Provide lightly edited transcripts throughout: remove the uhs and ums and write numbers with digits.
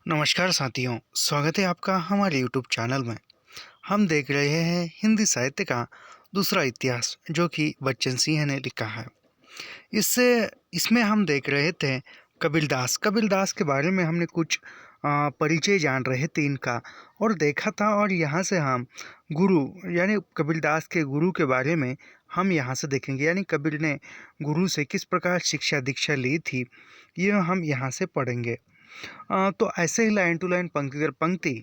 नमस्कार साथियों, स्वागत है आपका हमारे यूट्यूब चैनल में। हम देख रहे हैं हिंदी साहित्य का दूसरा इतिहास जो कि बच्चन सिंह ने लिखा है। इससे इसमें हम देख रहे थे कबीरदास। कबीरदास के बारे में हमने कुछ परिचय जान रहे थे इनका और देखा था, और यहाँ से हम गुरु यानी कबीरदास के गुरु के बारे में हम यहाँ से देखेंगे, यानी कबीर ने गुरु से किस प्रकार शिक्षा दीक्षा ली थी, यह हम यहाँ से पढ़ेंगे। तो ऐसे ही लाइन टू लाइन, पंक्ति दर पंक्ति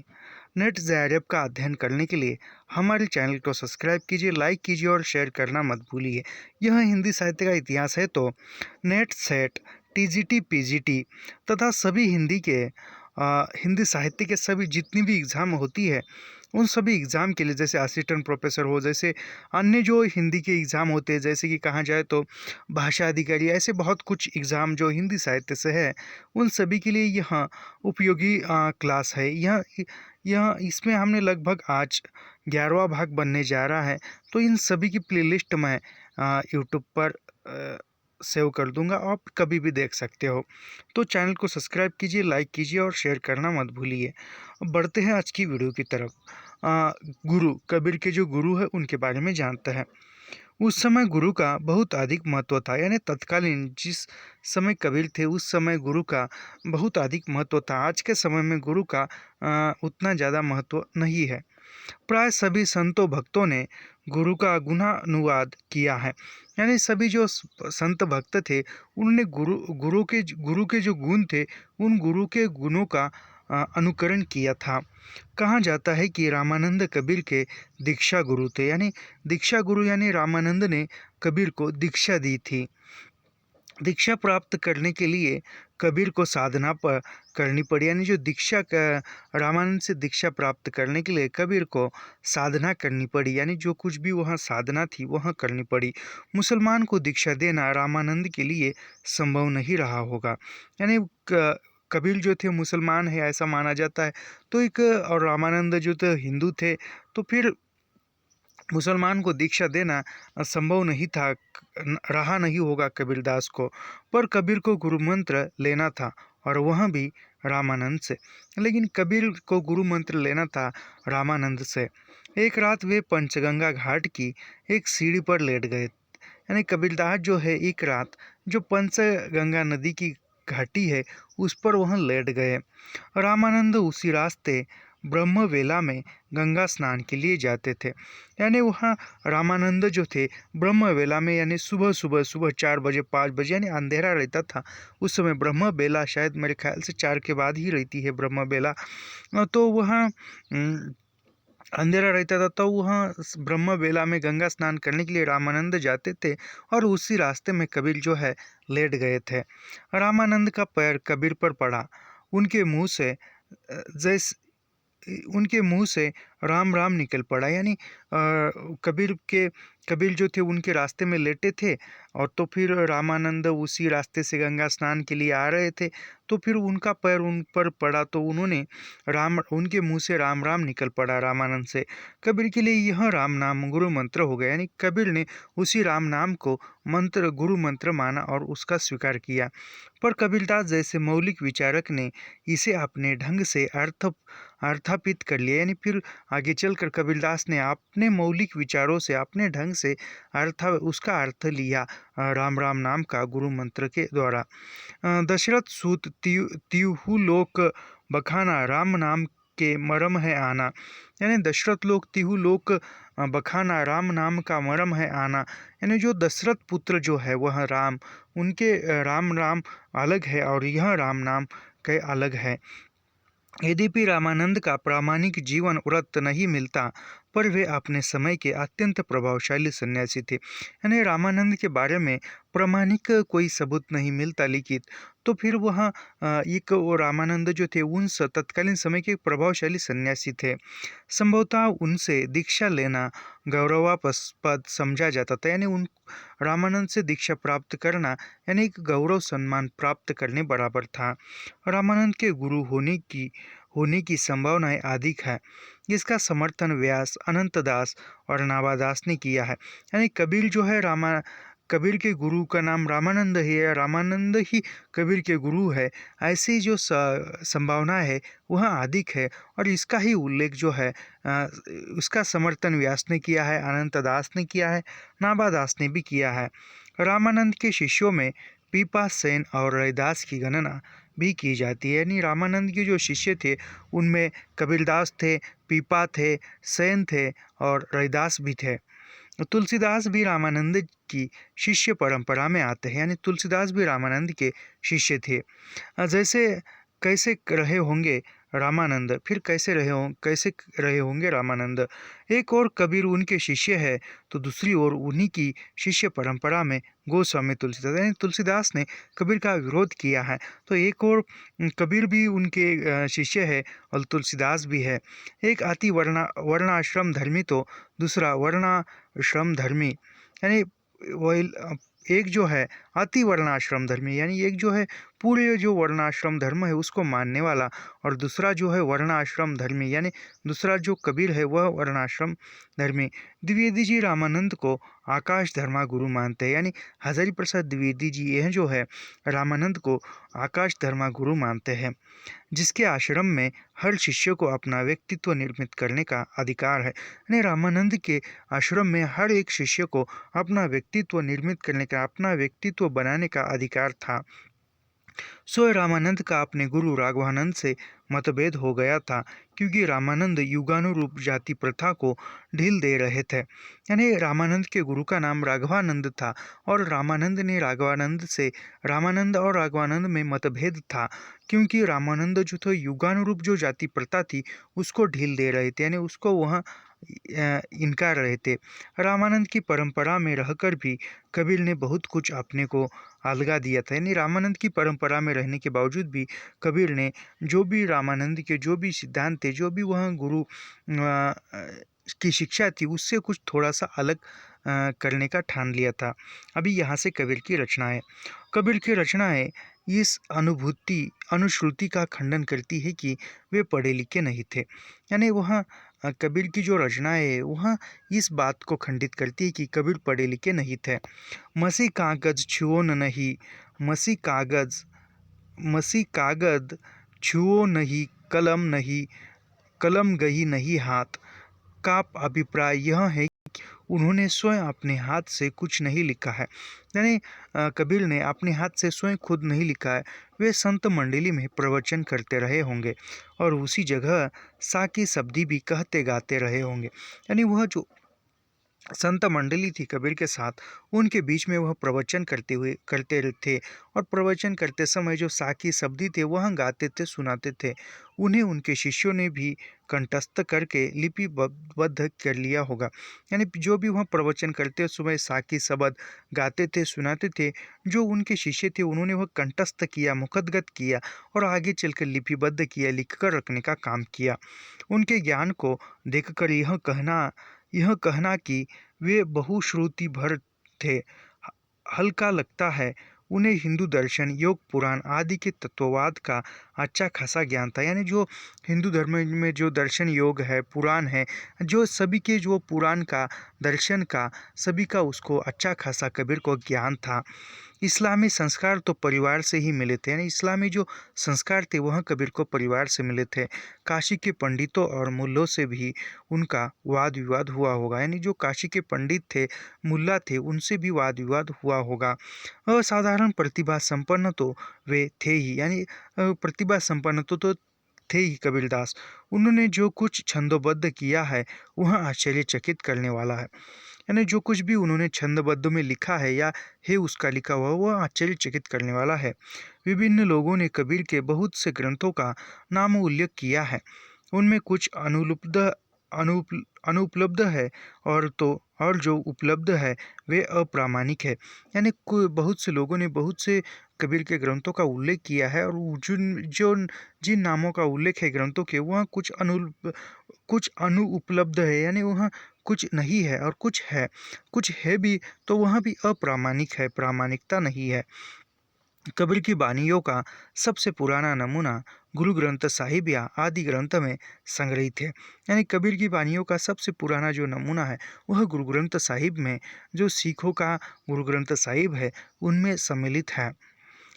नेट ज़ेआरएफ का अध्ययन करने के लिए हमारे चैनल को सब्सक्राइब कीजिए, लाइक कीजिए और शेयर करना मत भूलिए। यह हिंदी साहित्य का इतिहास है, तो नेट, सेट, टीजीटी, पीजीटी तथा सभी हिंदी साहित्य के सभी जितनी भी एग्ज़ाम होती है, उन सभी एग्ज़ाम के लिए, जैसे असिस्टेंट प्रोफेसर हो, जैसे अन्य जो हिंदी के एग्ज़ाम होते हैं, जैसे कि कहा जाए तो भाषा अधिकारी, ऐसे बहुत कुछ एग्ज़ाम जो हिंदी साहित्य से है, उन सभी के लिए यह उपयोगी क्लास है। यह इसमें हमने लगभग आज 11वां भाग बनने जा रहा है, तो इन सभी की प्लेलिस्ट मैं यूट्यूब पर सेव कर दूंगा, आप कभी भी देख सकते हो। तो चैनल को सब्सक्राइब कीजिए, लाइक कीजिए और शेयर करना मत भूलिए। अब बढ़ते हैं आज की वीडियो की तरफ। गुरु, कबीर के जो गुरु है उनके बारे में जानते हैं। उस समय गुरु का बहुत अधिक महत्व था, यानी तत्कालीन जिस समय कबीर थे उस समय गुरु का बहुत अधिक महत्व था। आज के समय में गुरु का उतना ज़्यादा महत्व नहीं है। प्राय सभी संतों भक्तों ने गुरु का गुणानुवाद किया है, यानी सभी जो संत भक्त थे उन्होंने गुरु के जो गुण थे, उन गुरु के गुणों का अनुकरण किया था। कहा जाता है कि रामानंद कबीर के दीक्षा गुरु थे, यानी दीक्षा गुरु यानी रामानंद ने कबीर को दीक्षा दी थी। दीक्षा प्राप्त करने के लिए कबीर को साधना पर करनी पड़ी, यानी जो दीक्षा का रामानंद से दीक्षा प्राप्त करने के लिए कबीर को साधना करनी पड़ी, यानी जो कुछ भी वहाँ साधना थी वहाँ करनी पड़ी। मुसलमान को दीक्षा देना रामानंद के लिए संभव नहीं रहा होगा, यानी कबीर जो थे मुसलमान है ऐसा माना जाता है, तो और रामानंद जो थे हिंदू थे, तो फिर मुसलमान को दीक्षा देना संभव नहीं था, रहा नहीं होगा कबीरदास को। पर कबीर को गुरु मंत्र लेना था, और वह भी रामानंद से। लेकिन कबीर को गुरु मंत्र लेना था रामानंद से। एक रात वे पंचगंगा घाट की एक सीढ़ी पर लेट गए, यानी कबीरदास जो है एक रात जो पंचगंगा नदी की घाटी है उस पर वह लेट गए। रामानंद उसी रास्ते ब्रह्मवेला में गंगा स्नान के लिए जाते थे, यानी वहाँ रामानंद जो थे ब्रह्मवेला में, यानी सुबह 4 बजे 5 बजे, यानी अंधेरा रहता था उस समय। ब्रह्मवेला शायद मेरे ख्याल से 4 के बाद ही रहती है ब्रह्मवेला, तो वहाँ अंधेरा रहता था, तो वहाँ ब्रह्मवेला में गंगा स्नान करने के लिए रामानंद जाते थे, और उसी रास्ते में कबीर जो है लेट गए थे। रामानंद का पैर कबीर पर पड़ा। उनके मुंह से जैसे उनके मुंह से राम राम निकल पड़ा, यानी कबीर जो थे उनके रास्ते में लेटे थे, और तो फिर रामानंद उसी रास्ते से गंगा स्नान के लिए आ रहे थे, तो फिर उनका पैर उन पर पड़ा, तो उनके मुंह से राम राम निकल पड़ा रामानंद से। कबीर के लिए यह राम नाम गुरु मंत्र हो गया, यानी कबीर ने उसी राम नाम को गुरु मंत्र माना और उसका स्वीकार किया। पर कबीरदास जैसे मौलिक विचारक ने इसे अपने ढंग से अर्थापित कर लिया, यानी फिर आगे चलकर कबीरदास ने अपने मौलिक विचारों से अपने ढंग से उसका अर्थ लिया राम राम नाम का गुरु मंत्र के द्वारा। दशरथ सूत तिहु लोक बखाना राम नाम के मरम है आना, यानी दशरथ लोक तिहु लोक बखाना राम नाम का मरम है आना, यानी जो दशरथ पुत्र जो है वह राम, उनके राम नाम अलग है और यह राम नाम के अलग है। यद्यपि रामानंद का प्रामाणिक जीवन व्रत नहीं मिलता, पर वे अपने समय के अत्यंत प्रभावशाली सन्यासी थे, यानी रामानंद के बारे में प्रामाणिक कोई सबूत नहीं मिलता लिखित, तो फिर वह वो रामानंद जो थे उन तत्कालीन समय के प्रभावशाली सन्यासी थे। संभवतः उनसे दीक्षा लेना गौरवास्पद समझा जाता था, यानी उन रामानंद से दीक्षा प्राप्त करना यानी एक गौरव सम्मान प्राप्त करने बराबर था। रामानंद के गुरु होने की संभावनाएं अधिक है। इसका समर्थन व्यास, अनंतदास और नावादास ने किया है, यानी कबीर जो है कबीर के गुरु का नाम रामानंद है या रामानंद ही कबीर के गुरु है, ऐसी जो संभावना है वह अधिक है। और इसका ही उल्लेख जो है उसका समर्थन व्यास ने किया है, अनंत दास ने किया है, नाभा दास ने भी किया है। रामानंद के शिष्यों में पीपा, सेन और रैदास की गणना भी की जाती है। यानी रामानंद के जो शिष्य थे उनमें कबीरदास थे, पीपा थे, सेन थे और रैदास भी थे। तुलसीदास भी रामानंद की शिष्य परंपरा में आते हैं, यानी तुलसीदास भी रामानंद के शिष्य थे। जैसे कैसे रहे होंगे रामानंद, फिर कैसे रहे होंगे रामानंद। एक और कबीर उनके शिष्य है तो दूसरी ओर उन्हीं की शिष्य परंपरा में गोस्वामी तुलसीदास, यानी तुलसीदास ने कबीर का विरोध किया है तो एक और कबीर भी उनके शिष्य है और तुलसीदास भी है। एक अति वर्णाश्रम धर्मी तो दूसरा वर्णाश्रम धर्मी, यानी वही एक जो है अति वर्णाश्रम धर्मी, यानी एक जो है पूरे जो वर्णाश्रम धर्म है उसको मानने वाला, और दूसरा जो है वर्णाश्रम धर्मी, यानी दूसरा जो कबीर है वह वर्णाश्रम धर्मी। द्विवेदी जी रामानंद को आकाश धर्मा गुरु मानते हैं, यानी हजारी प्रसाद द्विवेदी जी यह जो है रामानंद को आकाश धर्मा गुरु मानते हैं, जिसके आश्रम में हर शिष्य को अपना व्यक्तित्व निर्मित करने का अधिकार है। यानी रामानंद के आश्रम में हर एक शिष्य को अपना व्यक्तित्व निर्मित करने का, अपना व्यक्तित्व बनाने का अधिकार था। स्वयं रामानंद का अपने गुरु राघवानंद से मतभेद हो गया था, क्योंकि रामानंद युगानुरूप जाति प्रथा को ढील दे रहे थे। यानी रामानंद के गुरु का नाम राघवानंद था और रामानंद और राघवानंद में मतभेद था, क्योंकि रामानंद जो तो युगानुरूप जो जाति प्रथा थी उसको ढील दे रहे थे, यानी उसको वह इनकार रहे थे। रामानंद की परंपरा में रहकर भी कबीर ने बहुत कुछ अपने को अलगा दिया था, यानी रामानंद की परंपरा में रहने के बावजूद भी कबीर ने जो भी रामानंद के जो भी सिद्धांत थे, जो भी वह गुरु की शिक्षा थी उससे कुछ थोड़ा सा अलग करने का ठान लिया था। अभी यहाँ से कबीर की रचनाएं इस अनुश्रुति का खंडन करती है कि वे पढ़े लिखे नहीं थे। यानी वह कबीर की जो रचनाएं है वह इस बात को खंडित करती है कि कबीर पढ़े लिखे नहीं थे। मसी कागज छुओ नहीं, मसी कागज छुओ नहीं, कलम गई नहीं हाथ का अभिप्राय यह है कि उन्होंने स्वयं अपने हाथ से कुछ नहीं लिखा है। यानी कबीर ने अपने हाथ से स्वयं खुद नहीं लिखा है, वे संत मंडली में प्रवचन करते रहे होंगे और उसी जगह साकी शब्दी भी कहते गाते रहे होंगे। यानी वह जो संत मंडली थी कबीर के साथ, उनके बीच में वह प्रवचन करते थे और प्रवचन करते समय जो साकी शब्दी थे वह गाते थे, सुनाते थे। उन्हें उनके शिष्यों ने भी कंठस्थ करके लिपिबद्ध कर लिया होगा। यानी जो भी वह प्रवचन करते समय साकी शब्द गाते थे, सुनाते थे, जो उनके शिष्य थे उन्होंने वह कंठस्थ किया, मुखद्गत किया और आगे चलकर लिपिबद्ध किया, लिखकर रखने का काम किया। उनके ज्ञान को देखकर यह कहना कि वे बहुश्रुति भर थे हल्का लगता है। उन्हें हिंदू दर्शन, योग, पुराण आदि के तत्ववाद का अच्छा खासा ज्ञान था। यानी जो हिंदू धर्म में जो दर्शन, योग है, पुराण है, जो सभी के जो पुराण का, दर्शन का, सभी का उसको अच्छा खासा कबीर को ज्ञान था। इस्लामी संस्कार तो परिवार से ही मिले थे, यानी इस्लामी जो संस्कार थे वह कबीर को परिवार से मिले थे। काशी के पंडितों और मुल्लों से भी उनका वाद विवाद हुआ होगा, यानी जो काशी के पंडित थे, मुल्ला थे, उनसे भी वाद विवाद हुआ होगा। असाधारण प्रतिभा संपन्न तो वे थे ही, यानी प्रतिभा संपन्न तो थे ही कबीरदास। उन्होंने जो कुछ छंदोबद्ध किया है वह आश्चर्यचकित करने वाला है। यानी जो कुछ भी उन्होंने छंदबद्ध में लिखा है या है उसका लिखा हुआ वह आश्चर्यचकित करने वाला है। विभिन्न लोगों ने कबीर के बहुत से ग्रंथों का नाम उल्लेख किया है, उनमें कुछ अनुपलब्ध है और जो उपलब्ध है वे अप्रामाणिक है। यानी बहुत से लोगों ने बहुत से कबीर के ग्रंथों का उल्लेख किया है और जिन नामों का उल्लेख है ग्रंथों के वह कुछ अनुपलब्ध है, यानी वह कुछ नहीं है और कुछ है भी तो वह भी अप्रामाणिक है, प्रामाणिकता नहीं है। कबीर की बानियों का सबसे पुराना नमूना गुरु ग्रंथ साहिब या आदि ग्रंथ में संग्रहित है। यानी कबीर की बानियों का सबसे पुराना जो नमूना है वह गुरु ग्रंथ साहिब में, जो सिखों का गुरु ग्रंथ साहिब है, उनमें सम्मिलित है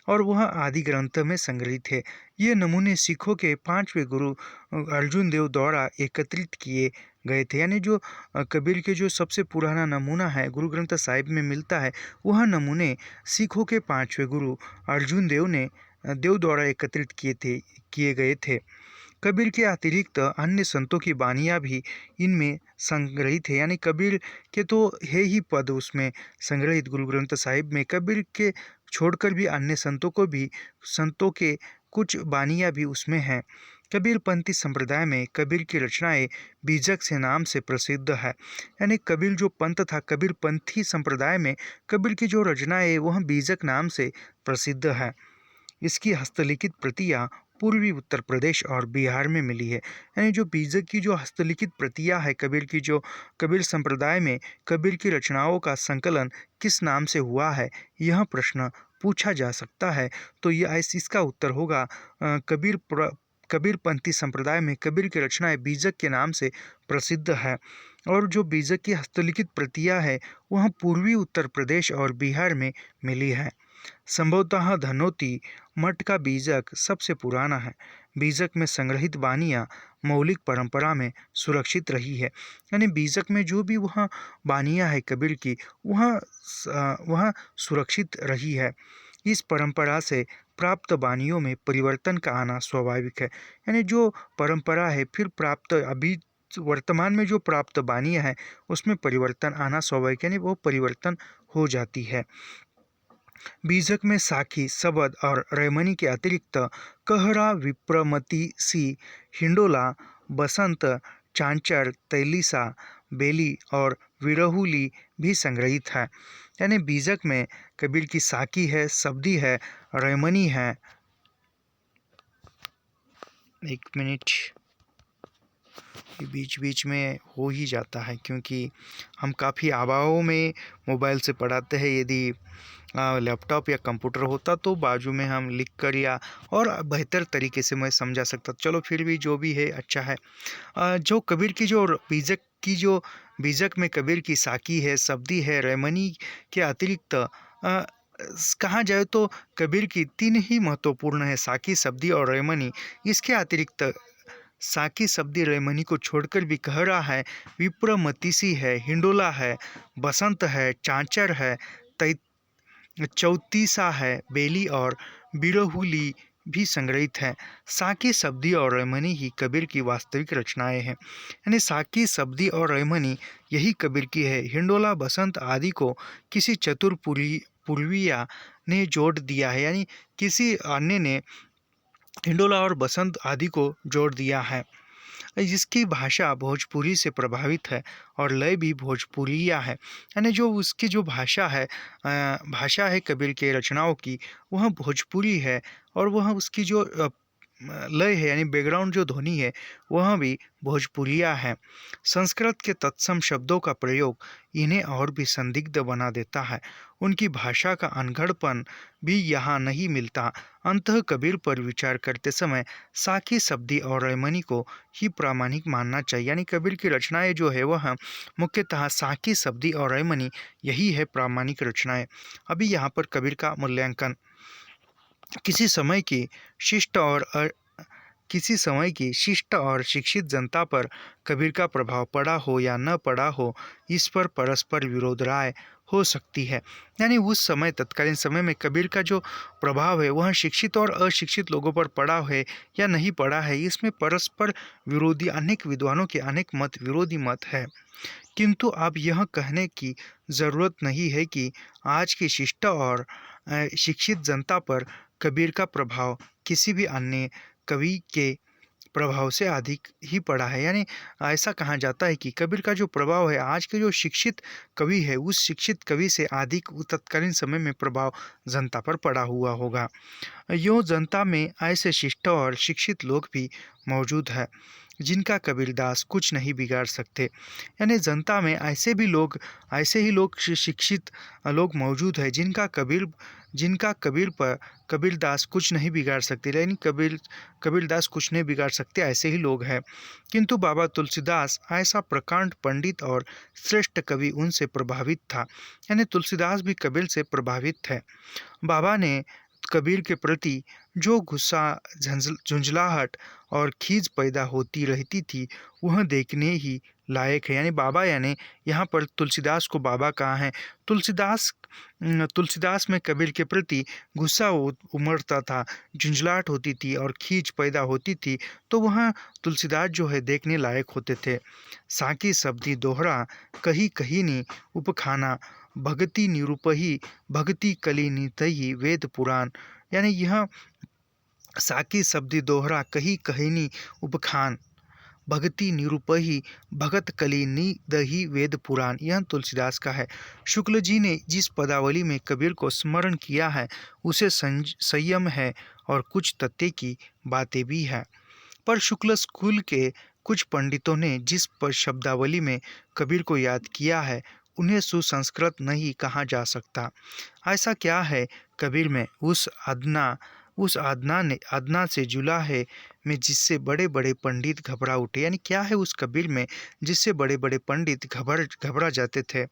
और वह आदि ग्रंथ में संग्रहित है। ये नमूने सिखों के पांचवें गुरु अर्जुन देव द्वारा एकत्रित किए गए थे। यानी जो कबीर के जो सबसे पुराना नमूना है गुरु ग्रंथ साहिब में मिलता है, वह नमूने सिखों के पांचवें गुरु अर्जुन देव द्वारा एकत्रित किए गए थे। कबीर के अतिरिक्त अन्य संतों की बानियाँ भी इनमें संग्रहित है। यानी कबीर के तो है ही पद उसमें संग्रहित गुरु ग्रंथ साहिब में, कबीर के छोड़कर भी अन्य संतों के कुछ बानियाँ भी उसमें हैं। कबीरपंथी संप्रदाय में कबीर की रचनाएं बीजक से नाम से प्रसिद्ध है। यानी कबीर जो पंथ था, कबीरपंथी संप्रदाय में कबीर की जो रचनाएं वह बीजक नाम से प्रसिद्ध है। इसकी हस्तलिखित प्रतियां पूर्वी उत्तर प्रदेश और बिहार में मिली है। यानी जो बीजक की जो हस्तलिखित प्रतियां है कबीर की, जो कबीर संप्रदाय में कबीर की रचनाओं का संकलन किस नाम से हुआ है, यह प्रश्न पूछा जा सकता है। तो इसका उत्तर होगा कबीरपंथी संप्रदाय में कबीर की रचनाएं बीजक के नाम से प्रसिद्ध है और जो बीजक की हस्तलिखित प्रतियां है वह पूर्वी उत्तर प्रदेश और बिहार में मिली है। संभवतः धनौती मठ का बीजक सबसे पुराना है। बीजक में संग्रहित बानियाँ मौलिक परंपरा में सुरक्षित रही है। यानी बीजक में जो भी वह बानियाँ है कबीर की, वह सुरक्षित रही है। इस परंपरा से प्राप्त बानियों में परिवर्तन का आना स्वाभाविक है। यानी जो परंपरा है फिर प्राप्त अभी वर्तमान में जो प्राप्त बानियाँ है उसमें परिवर्तन आना स्वाभाविक, यानी वो परिवर्तन हो जाती है। बीजक में साखी, सबद और रैमनी के अतिरिक्त कहरा, विप्रमतिसी, हिंडोला, बसंत, चांचर, तैलीसा, बेली और विरहुली भी संग्रहित है। यानी बीजक में कबीर की साकी है, सबदी है, रैमनी है। एक मिनट, बीच बीच में हो ही जाता है क्योंकि हम काफ़ी आवाज़ों में मोबाइल से पढ़ाते हैं। यदि लैपटॉप या कंप्यूटर होता तो बाजू में हम लिख कर या और बेहतर तरीके से मैं समझा सकता। चलो फिर भी जो भी है अच्छा है। जो कबीर की जो बीजक में कबीर की साकी है, सबदी है, रैमनी के अतिरिक्त कहा जाए तो कबीर की तीन ही महत्वपूर्ण है, साकी, सबदी और रैमनी। इसके अतिरिक्त साकी, सबदी, रैमनी को छोड़कर भी कहरा है, विप्रमतिसी है, हिंडोला है, बसंत है, चांचर है, चौतीसा है, बेली और बिरहुली भी संग्रहित है। साकी, सबदी और रैमनी ही कबीर की वास्तविक रचनाएं हैं। यानी साकी, सबदी और रैमनी यही कबीर की है। हिंडोला, बसंत आदि को किसी चतुर पूर्विया ने जोड़ दिया है। यानी किसी अन्य ने हिंडोला और बसंत आदि को जोड़ दिया है। जिसकी भाषा भोजपुरी से प्रभावित है और लय भी भोजपुरिया है। यानी जो उसकी जो भाषा है कबीर के रचनाओं की, वह भोजपुरी है और वह उसकी जो लय है यानी बैकग्राउंड जो ध्वनि है वह भी भोजपुरिया है। संस्कृत के तत्सम शब्दों का प्रयोग इन्हें और भी संदिग्ध बना देता है। उनकी भाषा का अनगढ़पन भी यहाँ नहीं मिलता। अंततः कबीर पर विचार करते समय साकी, सबदी और रैमनी को ही प्रामाणिक मानना चाहिए। यानी कबीर की रचनाएं जो है वह मुख्यतः साकी, सबदी और रैमनी यही है प्रामाणिक रचनाएं। अभी यहाँ पर कबीर का मूल्यांकन। किसी समय की शिष्ट और शिक्षित जनता पर कबीर का प्रभाव पड़ा हो या न पड़ा हो, इस पर परस्पर विरोध राय हो सकती है। यानी उस समय तत्कालीन समय में कबीर का जो प्रभाव है वह शिक्षित और अशिक्षित लोगों पर पड़ा है या नहीं पड़ा है, इसमें परस्पर विरोधी अनेक विद्वानों के अनेक विरोधी मत है। किंतु अब यह कहने की ज़रूरत नहीं है कि आज की शिष्ट और शिक्षित जनता पर कबीर का प्रभाव किसी भी अन्य कवि के प्रभाव से अधिक ही पड़ा है। यानी ऐसा कहा जाता है कि कबीर का जो प्रभाव है आज के जो शिक्षित कवि है उस शिक्षित कवि से अधिक तत्कालीन समय में प्रभाव जनता पर पड़ा हुआ होगा। यूँ जनता में ऐसे शिष्ट और शिक्षित लोग भी मौजूद है। जिनका कबीरदास कुछ नहीं बिगाड़ सकते। यानी जनता में ऐसे ही लोग शिक्षित लोग मौजूद हैं जिनका कबीर पर कबीरदास कुछ नहीं बिगाड़ सकते, यानी कबीरदास कुछ नहीं बिगाड़ सकते, ऐसे ही लोग हैं। किंतु बाबा तुलसीदास ऐसा प्रकांड पंडित और श्रेष्ठ कवि उनसे प्रभावित था। यानी तुलसीदास भी कबीर से प्रभावित थे। बाबा ने कबीर के प्रति जो गुस्सा, झुंझलाहट और खींच पैदा होती रहती थी, वह देखने ही लायक है। यानी बाबा, यानी यहाँ पर तुलसीदास को बाबा कहा है। तुलसीदास में कबीर के प्रति गुस्सा उमड़ता था, झुंझलाहट होती थी और खींच पैदा होती थी, तो वह तुलसीदास जो है देखने लायक होते थे। साकी शब्दी दोहरा कही कही नी उपखाना, भगति निरूपही भक्ति कली नितही वेद पुराण। यानी यह साकी शब्दी दोहरा कही कहिनी उपखान, भगति निरूपही भगत कली दही वेद पुराण, यह तुलसीदास का है। शुक्ल जी ने जिस पदावली में कबीर को स्मरण किया है उसे संयम है और कुछ तथ्य की बातें भी है। पर शुक्ल स्कूल के कुछ पंडितों ने जिस पर शब्दावली में कबीर को याद किया है उन्हें सुसंस्कृत नहीं कहा जा सकता। ऐसा क्या है कबीर में उस आदना से जुला है में जिससे बड़े बड़े पंडित घबरा उठे। यानी क्या है उस कबीर में जिससे बड़े बड़े पंडित घबरा जाते थे।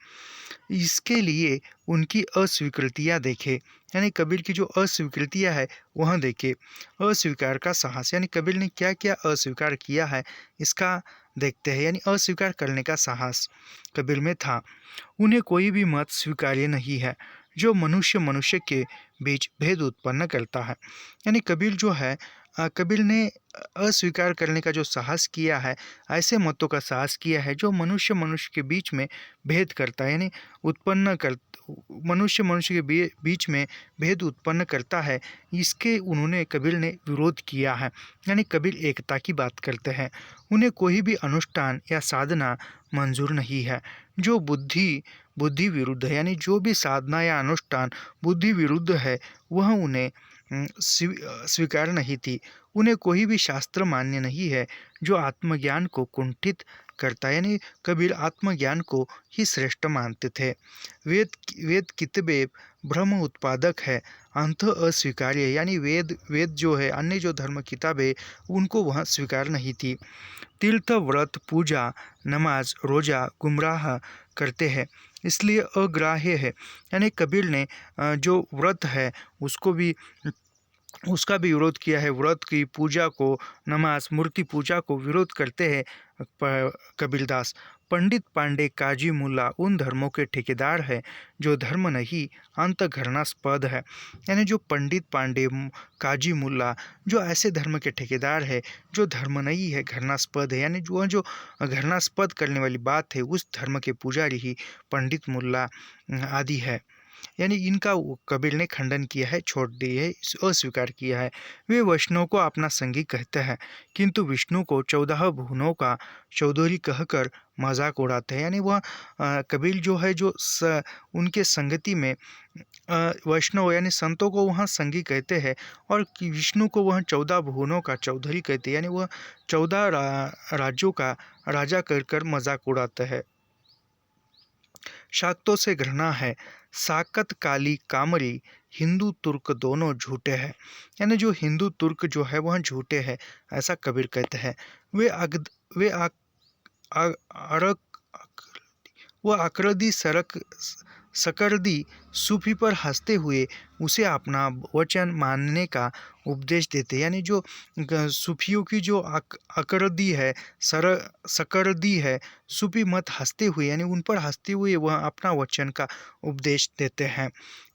इसके लिए उनकी अस्वीकृतियाँ देखे, यानी कबीर की जो अस्वीकृतियाँ है वह देखे। अस्वीकार का साहस, यानी कबीर ने क्या क्या अस्वीकार किया है इसका देखते हैं। यानी अस्वीकार करने का साहस कबीर में था। उन्हें कोई भी मत स्वीकार्य नहीं है जो मनुष्य के बीच भेद उत्पन्न करता है। यानी कबीर जो है, कबीर ने अस्वीकार करने का जो साहस किया है, ऐसे मतों का साहस किया है जो मनुष्य के बीच में भेद करता है, यानी मनुष्य के बीच में भेद उत्पन्न करता है। इसके उन्होंने कबीर ने विरोध किया है। यानी कबीर एकता की बात करते हैं। उन्हें कोई भी अनुष्ठान या साधना मंजूर नहीं है जो बुद्धि विरुद्ध है। यानी जो भी साधना या अनुष्ठान बुद्धि विरुद्ध है वह उन्हें स्वीकार नहीं थी। उन्हें कोई भी शास्त्र मान्य नहीं है जो आत्मज्ञान को कुंठित करता है। यानी कबीर आत्मज्ञान को ही श्रेष्ठ मानते थे। वेद कितबे भ्रम उत्पादक है, अंत अस्वीकार्य। यानी वेद जो है, अन्य जो धर्म किताबें उनको वह स्वीकार नहीं थी। तीर्थ व्रत पूजा नमाज रोजा गुमराह करते हैं, इसलिए अग्राह्य है। यानी कबीर ने जो व्रत है उसका भी विरोध किया है। व्रत की पूजा को, नमाज, मूर्ति पूजा को विरोध करते हैं कबीरदास। पंडित पांडे काजी मुल्ला उन धर्मों के ठेकेदार हैं जो धर्म नहीं अंत घृणास्पद है। यानी जो पंडित पांडे काजी मुल्ला जो ऐसे धर्म के ठेकेदार है जो धर्म नहीं है, घृणास्पद है। यानी जो घृणास्पद करने वाली बात है उस धर्म के पुजारी ही पंडित मुल्ला आदि है। यानी इनका कबीर ने खंडन किया है, छोड़ दिए है, अस्वीकार किया है। वे वैष्णव को अपना संगी कहते हैं किंतु विष्णु को 14 भुवनों का चौधरी कहकर मजाक उड़ाते हैं। यानी वह कबीर जो है उनके संगति में वैष्णव यानी संतों को वहाँ संगी कहते हैं और विष्णु को वह 14 भुवनों का चौधरी कहते हैं। यानी वह 14 राज्यों का राजा कहकर मजाक उड़ाते हैं। शाक्तों से घृणा है, साकत काली कामरी हिंदू तुर्क दोनों झूठे हैं। यानी जो हिंदू तुर्क जो है वह झूठे हैं, ऐसा कबीर कहते हैं। वह आकृति सकरदी सूफी पर हंसते हुए उसे अपना वचन मानने का उपदेश देते। यानी जो सूफियों की जो अकरदी है, सकरदी है, सूफी मत हंसते हुए, यानी उन पर हंसते हुए वह अपना वचन का उपदेश देते हैं।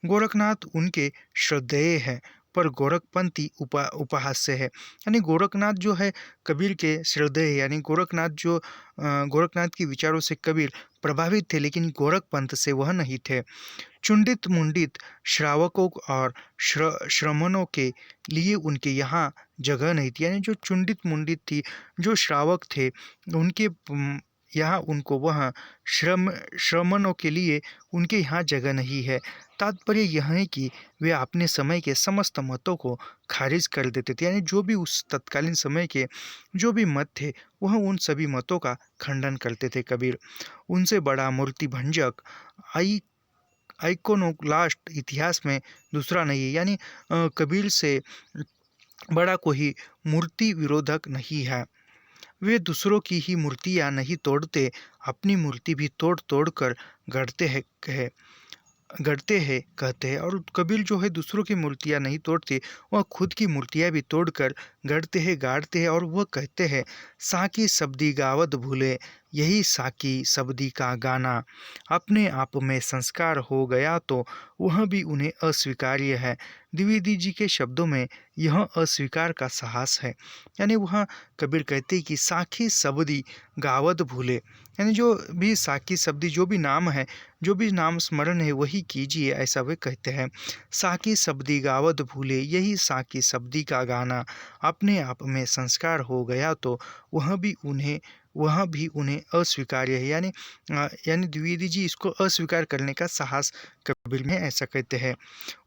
गोरखनाथ उनके श्रद्धेय है पर गोरखपंथी उपहास्य है। यानी गोरखनाथ जो है कबीर के श्रद्धेय है। यानी गोरखनाथ की विचारों से कबीर प्रभावित थे लेकिन गोरखपंथ से वह नहीं थे। चुंडित मुंडित श्रावकों और श्रमणों के लिए उनके यहाँ जगह नहीं थी। यानी जो चुंडित मुंडित थी, जो श्रावक थे, उनके यहाँ उनको वह श्रमणों के लिए उनके यहाँ जगह नहीं है। तात्पर्य यह है कि वे अपने समय के समस्त मतों को खारिज कर देते थे, यानी जो भी उस तत्कालीन समय के जो भी मत थे वह उन सभी मतों का खंडन करते थे। कबीर उनसे बड़ा मूर्ति भंजक आइकोनोक्लास्ट इतिहास में दूसरा नहीं है, यानी कबीर से बड़ा कोई मूर्ति विरोधक नहीं है। वे दूसरों की ही मूर्तियां नहीं तोड़ते, अपनी मूर्ति भी तोड़ तोड़ कर गढ़ते हैं कहते हैं। और कबीर जो है दूसरों की मूर्तियां नहीं तोड़ते, वह खुद की मूर्तियां भी तोड़कर गढ़ते हैं गाड़ते हैं। और वह कहते हैं, साकी शब्दी गावत भूले, यही साकी शब्दी का गाना। अपने आप में संस्कार हो गया तो वह भी उन्हें अस्वीकार्य है। द्विवेदी जी के शब्दों में यह अस्वीकार का साहस है, यानी वह कबीर कहते हैं कि साखी शब्दी गावत भूले, यानी जो भी साकी शब्दी जो भी नाम है, जो भी नाम स्मरण है वही कीजिए, ऐसा वे कहते हैं। साकी शब्दी गावत भूले, यही साकी शब्दी का गाना। अपने आप में संस्कार हो गया तो वह भी उन्हें अस्वीकार्य है, यानी द्विवेदी जी इसको अस्वीकार करने का साहस कबीर में ऐसा कहते हैं।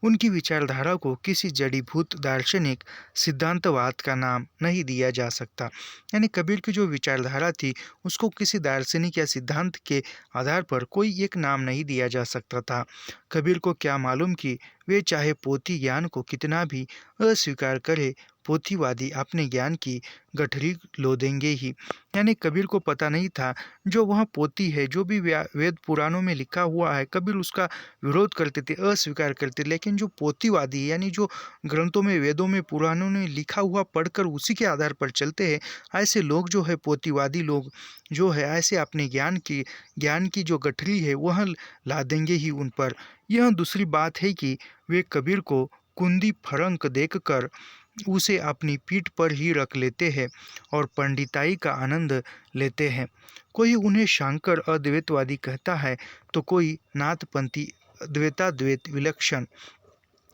उनकी विचारधारा को किसी जड़ीभूत दार्शनिक सिद्धांतवाद का नाम नहीं दिया जा सकता, यानी कबीर की जो विचारधारा थी उसको किसी दार्शनिक या सिद्धांत के आधार पर कोई एक नाम नहीं दिया जा सकता था। कबीर को क्या मालूम कि वे चाहे पोथी ज्ञान को कितना भी अस्वीकार करे, पोथीवादी अपने ज्ञान की गठरी लोदेंगे ही। यानी कबीर को पता नहीं था जो वह पोथी है, जो भी वेद पुराणों में लिखा हुआ है, कबीर उसका विरोध करते थे, अस्वीकार करते। लेकिन जो पोथीवादी यानी जो ग्रंथों में, वेदों में, पुराणों में लिखा हुआ पढ़कर उसी के आधार पर चलते हैं, ऐसे लोग जो है पोथीवादी लोग जो है ऐसे अपने ज्ञान की जो गठरी है वह ला देंगे ही उन पर। यह दूसरी बात है कि वे कबीर को कुंदी फरंक देखकर उसे अपनी पीठ पर ही रख लेते हैं और पंडिताई का आनंद लेते हैं। कोई उन्हें शांकर अद्वैतवादी कहता है तो कोई नाथपंथी द्वैताद्वैत विलक्षण,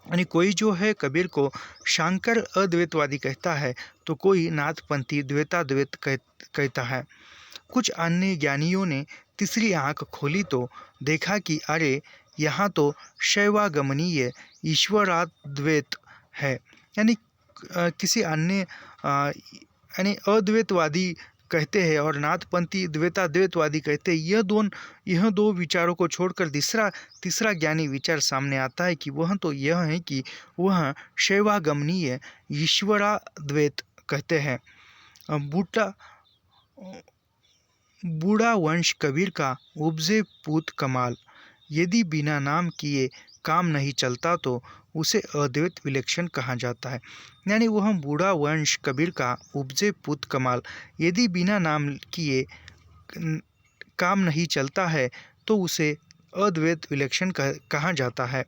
यानी कोई जो है कबीर को शांकर अद्वैतवादी कहता है तो कोई नाथपंथी द्वैताद्वैत कहता है। कुछ अन्य ज्ञानियों ने तीसरी आंख खोली तो देखा कि अरे यहाँ तो शैवागमनीय ईश्वराद्वैत है, यानी किसी अन्य यानी अद्वैतवादी कहते हैं और नाथपंथी द्वैताद्वैतवादी कहते हैं। यह दो विचारों को छोड़कर तीसरा ज्ञानी विचार सामने आता है कि वह तो यह है कि वह शैवागमनीय ईश्वराद्वैत कहते हैं। बूढ़ा वंश कबीर का उपजे पूत कमाल, यदि बिना नाम किए काम नहीं चलता तो उसे अद्वैत विलक्षण कहा जाता है। यानी वह बूढ़ा वंश कबीर का उपजे पूत कमाल, यदि बिना नाम किए काम नहीं चलता है तो उसे अद्वैत विलक्षण कहा जाता है।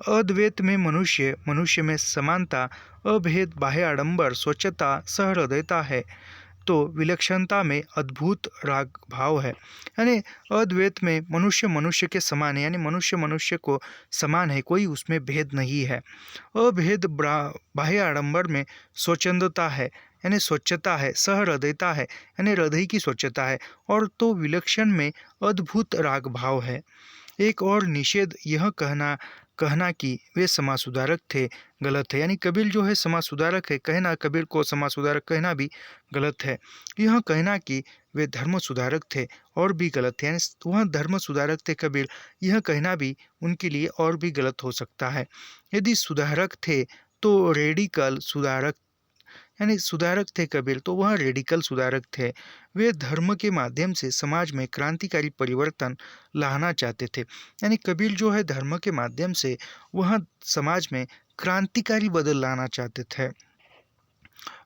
अद्वैत में मनुष्य में समानता, अभेद, बाह्य आडंबर, स्वच्छता, सहृदयता है, तो विलक्षणता में अद्भुत राग भाव है। यानी अद्वैत में मनुष्य के समान है, यानी मनुष्य को समान है, कोई उसमें भेद नहीं है। अभेद बाह्य आडंबर में स्वच्छंदता है, यानी स्वच्छता है, सहृदयता है, यानी हृदय की स्वच्छता है, और तो विलक्षण में अद्भुत राग भाव है। एक और निषेध यह कहना कि वे समाज सुधारक थे गलत है, यानी कबीर जो है समाज सुधारक है कहना, कबीर को समाज सुधारक कहना भी गलत है। यह कहना कि वे धर्म सुधारक थे और भी गलत है, यानी वह धर्म सुधारक थे कबीर, यह कहना भी उनके लिए और भी गलत हो सकता है। यदि सुधारक थे तो रेडिकल सुधारक, यानी सुधारक थे कबीर तो वह रेडिकल सुधारक थे। वे धर्म के माध्यम से समाज में क्रांतिकारी परिवर्तन लाना चाहते थे, यानी कबीर जो है धर्म के माध्यम से वह समाज में क्रांतिकारी बदल लाना चाहते थे।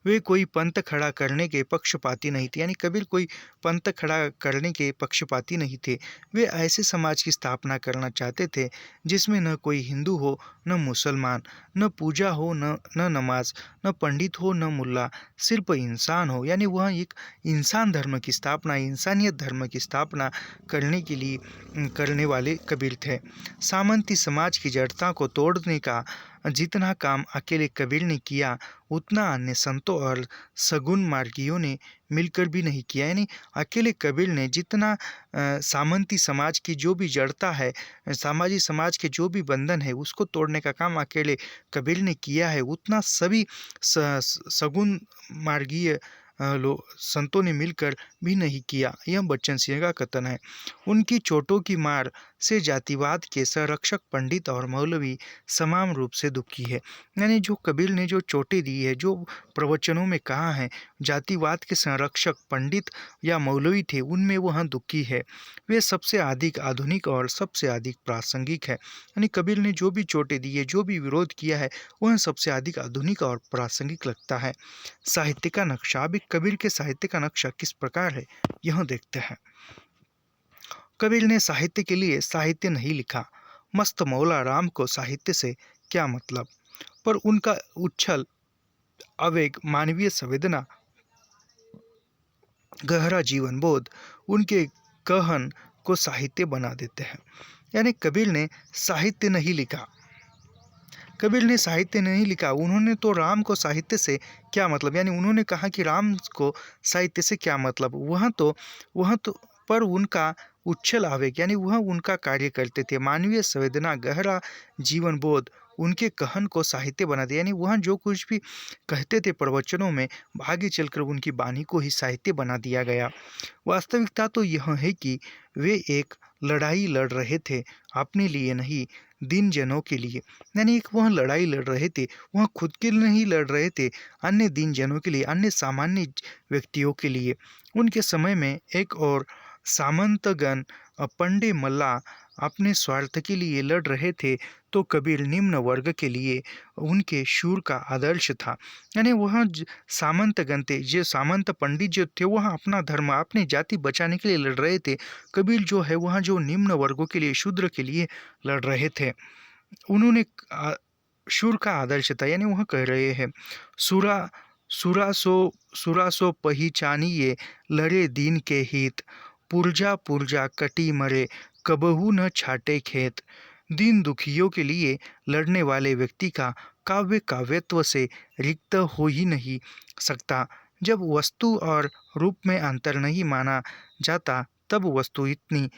वे कोई पंथ खड़ा करने के पक्षपाती नहीं थे, यानी कबीर कोई पंथ खड़ा करने के पक्षपाती नहीं थे। वे ऐसे समाज की स्थापना करना चाहते थे जिसमें न कोई हिंदू हो न मुसलमान, न पूजा हो न नमाज, न पंडित हो न मुल्ला, सिर्फ इंसान हो, यानी वह एक इंसान धर्म की स्थापना, इंसानियत धर्म की स्थापना करने के लिए करने वाले कबीर थे। सामंती समाज की जड़ता को तोड़ने का जितना काम अकेले कबीर ने किया उतना अन्य संतों और सगुन मार्गियों ने मिलकर भी नहीं किया। यानी अकेले कबीर ने जितना सामंती समाज की जो भी जड़ता है, सामाजिक समाज के जो भी बंधन है, उसको तोड़ने का काम अकेले कबीर ने किया है, उतना सभी सगुन मार्गीय संतों ने मिलकर भी नहीं किया। यह बच्चन सिंह का कथन है। उनकी चोटों की मार से जातिवाद के संरक्षक पंडित और मौलवी समान रूप से दुखी है। यानी जो कबीर ने जो चोटें दी है, जो प्रवचनों में कहा है, जातिवाद के संरक्षक पंडित या मौलवी थे, उनमें वह दुखी है। वे सबसे अधिक आधुनिक और सबसे अधिक प्रासंगिक है। यानी कबीर ने जो भी चोटें दी है, जो भी विरोध किया है, वह सबसे अधिक आधुनिक और प्रासंगिक लगता है। साहित्य का नक्शा। अभी कबीर के साहित्य का नक्शा किस प्रकार है, यह देखते हैं। कबीर ने साहित्य के लिए साहित्य नहीं लिखा। मस्त मौला राम को साहित्य से क्या मतलब, पर उनका उच्छल आवेग, मानवीय संवेदना, गहरा जीवन बोध उनके कहन को साहित्य बना देते हैं। यानी कबीर ने साहित्य नहीं लिखा। कबीर ने साहित्य नहीं लिखा, उन्होंने तो राम को साहित्य से क्या मतलब, यानी उन्होंने कहा कि राम को साहित्य से क्या मतलब, वह तो पर उनका उच्छल आवेग, यानी वह उनका कार्य करते थे, मानवीय संवेदना, गहरा जीवन बोध उनके कहन को साहित्य बना दिया। यानी वह जो कुछ भी कहते थे प्रवचनों में, आगे चलकर उनकी वाणी को ही साहित्य बना दिया गया। वास्तविकता तो यह है कि वे एक लड़ाई लड़ रहे थे, अपने लिए नहीं, दिन जनों के लिए। यानी एक वह लड़ाई लड़ रहे थे, वह खुद के लिए नहीं लड़ रहे थे, अन्य दिन जनों के लिए, अन्य सामान्य व्यक्तियों के लिए। उनके समय में एक और सामंतगण पंडे मल्ला अपने स्वार्थ के लिए लड़ रहे थे, तो कबीर निम्न वर्ग के लिए उनके शूर का आदर्श था। यानी वह सामंतगण थे, जो सामंत पंडित जो थे, वह अपना धर्म, अपनी जाति बचाने के लिए लड़ रहे थे। कबीर जो है वह जो निम्न वर्गों के लिए, शूद्र के लिए लड़ रहे थे। उन्होंने शूर का आदर्श था। यानी वह कह रहे हैं, सुरा सुरा सो पहिचानिए, लड़े दीन के हित, पुरजा पुरजा कटी मरे, कबहू न छाटे खेत। दीन दुखियों के लिए लड़ने वाले व्यक्ति का काव्य काव्यत्व से रिक्त हो ही नहीं सकता। जब वस्तु और रूप में अंतर नहीं माना जाता, तब वस्तु इतनी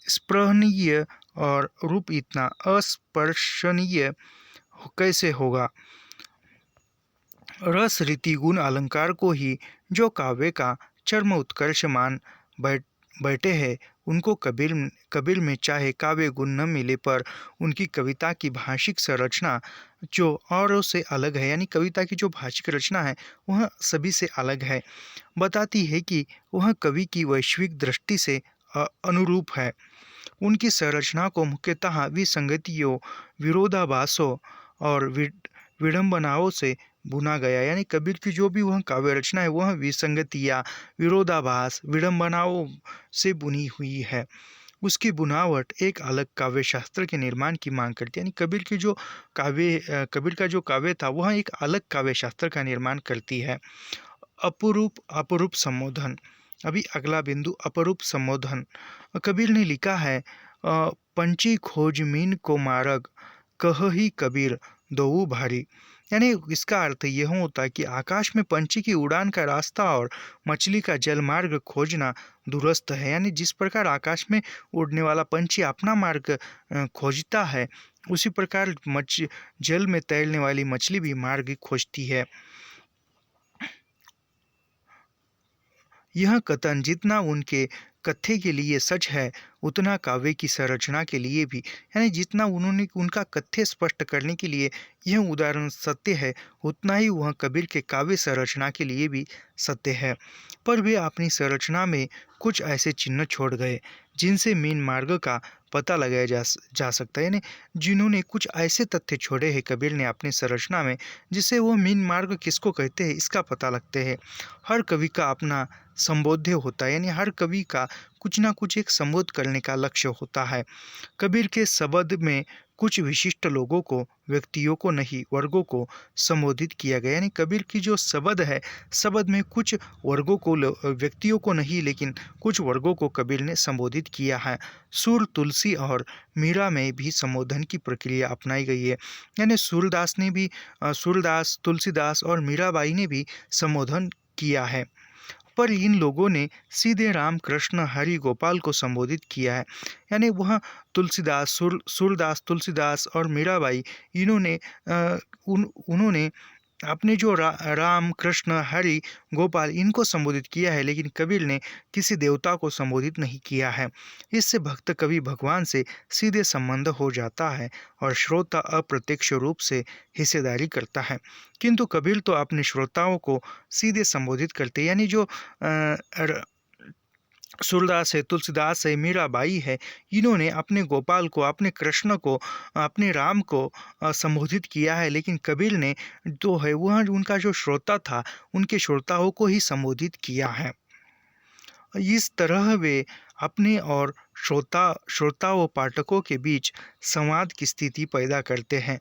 स्पृहणीय और रूप इतना अस्पर्शनीय कैसे होगा। रस रीति गुण अलंकार को ही जो काव्य का चरम उत्कर्ष मान बैठे हैं, उनको कबीर में चाहे काव्य गुण न मिले, पर उनकी कविता की भाषिक संरचना जो औरों से अलग है, यानी कविता की जो भाषिक रचना है वह सभी से अलग है, बताती है कि वह कवि की वैश्विक दृष्टि से अनुरूप है। उनकी संरचना को मुख्यतः विसंगतियों, विरोधाभासों और विडंबनाओं से बुना गया। यानी कबीर की जो भी वह काव्य रचना है, वह विसंगतियाँ, विरोधाभास, विडंबनाओं से बुनी हुई है। उसकी बुनावट एक अलग काव्य शास्त्र के निर्माण की मांग करती है। यानी कबीर का जो काव्य था, वह एक अलग काव्य शास्त्र का निर्माण करती है। अपरूप संबोधन। अभी अगला बिंदु, अपरूप संबोधन। कबीर ने लिखा है, पंची खोज मीन को मार्ग, कहही कबीर दो भारी। यानी इसका अर्थ यह होता है कि आकाश में पंछी की उड़ान का रास्ता और मछली का जल मार्ग खोजना दूरस्थ है। यानी जिस प्रकार आकाश में उड़ने वाला पंछी अपना मार्ग खोजता है, उसी प्रकार जल में तैरने वाली मछली भी मार्ग खोजती है। यह कथन जितना उनके कथ्य के लिए सच है, उतना काव्य की संरचना के लिए भी। यानी जितना उन्होंने उनका कथ्य स्पष्ट करने के लिए यह उदाहरण सत्य है, उतना ही वह कबीर के काव्य संरचना के लिए भी सत्य है। पर वे अपनी संरचना में कुछ ऐसे चिन्ह छोड़ गए जिनसे मीन मार्ग का पता लगाया जा सकता है। यानी जिन्होंने कुछ ऐसे तथ्य छोड़े हैं कबीर ने अपनी संरचना में, जिससे वो मीन मार्ग किसको कहते हैं इसका पता लगते हैं। हर कवि का अपना संबोध्य होता है, यानी हर कवि का कुछ ना कुछ एक संबोध करने का लक्ष्य होता है। कबीर के शब्द में कुछ विशिष्ट लोगों को, व्यक्तियों को नहीं, वर्गों को संबोधित किया गया। यानी कबीर की जो शब्द है, शब्द में कुछ वर्गों को, व्यक्तियों को नहीं, लेकिन कुछ वर्गों को कबीर ने संबोधित किया है। सूर, तुलसी और मीरा में भी संबोधन की प्रक्रिया अपनाई गई है। यानी सूरदास ने भी, सूरदास, तुलसीदास और मीराबाई ने भी संबोधन किया है, पर इन लोगों ने सीधे राम, कृष्ण, हरि, गोपाल को संबोधित किया है। यानी वह तुलसीदास, सूरदास, तुलसीदास और मीराबाई, इन्होंने उन्होंने अपने जो राम, कृष्ण, हरि, गोपाल, इनको संबोधित किया है, लेकिन कबीर ने किसी देवता को संबोधित नहीं किया है। इससे भक्त कवि भगवान से सीधे संबंध हो जाता है और श्रोता अप्रत्यक्ष रूप से हिस्सेदारी करता है। किंतु कबीर तो अपने श्रोताओं को सीधे संबोधित करते, यानी जो सूरदास है, तुलसीदास है, मीराबाई है, इन्होंने अपने गोपाल को, अपने कृष्ण को, अपने राम को संबोधित किया है, लेकिन कबीर ने जो है वह उनका जो श्रोता था, उनके श्रोताओं को ही संबोधित किया है। इस तरह वे अपने और श्रोता व पाठकों के बीच संवाद की स्थिति पैदा करते हैं।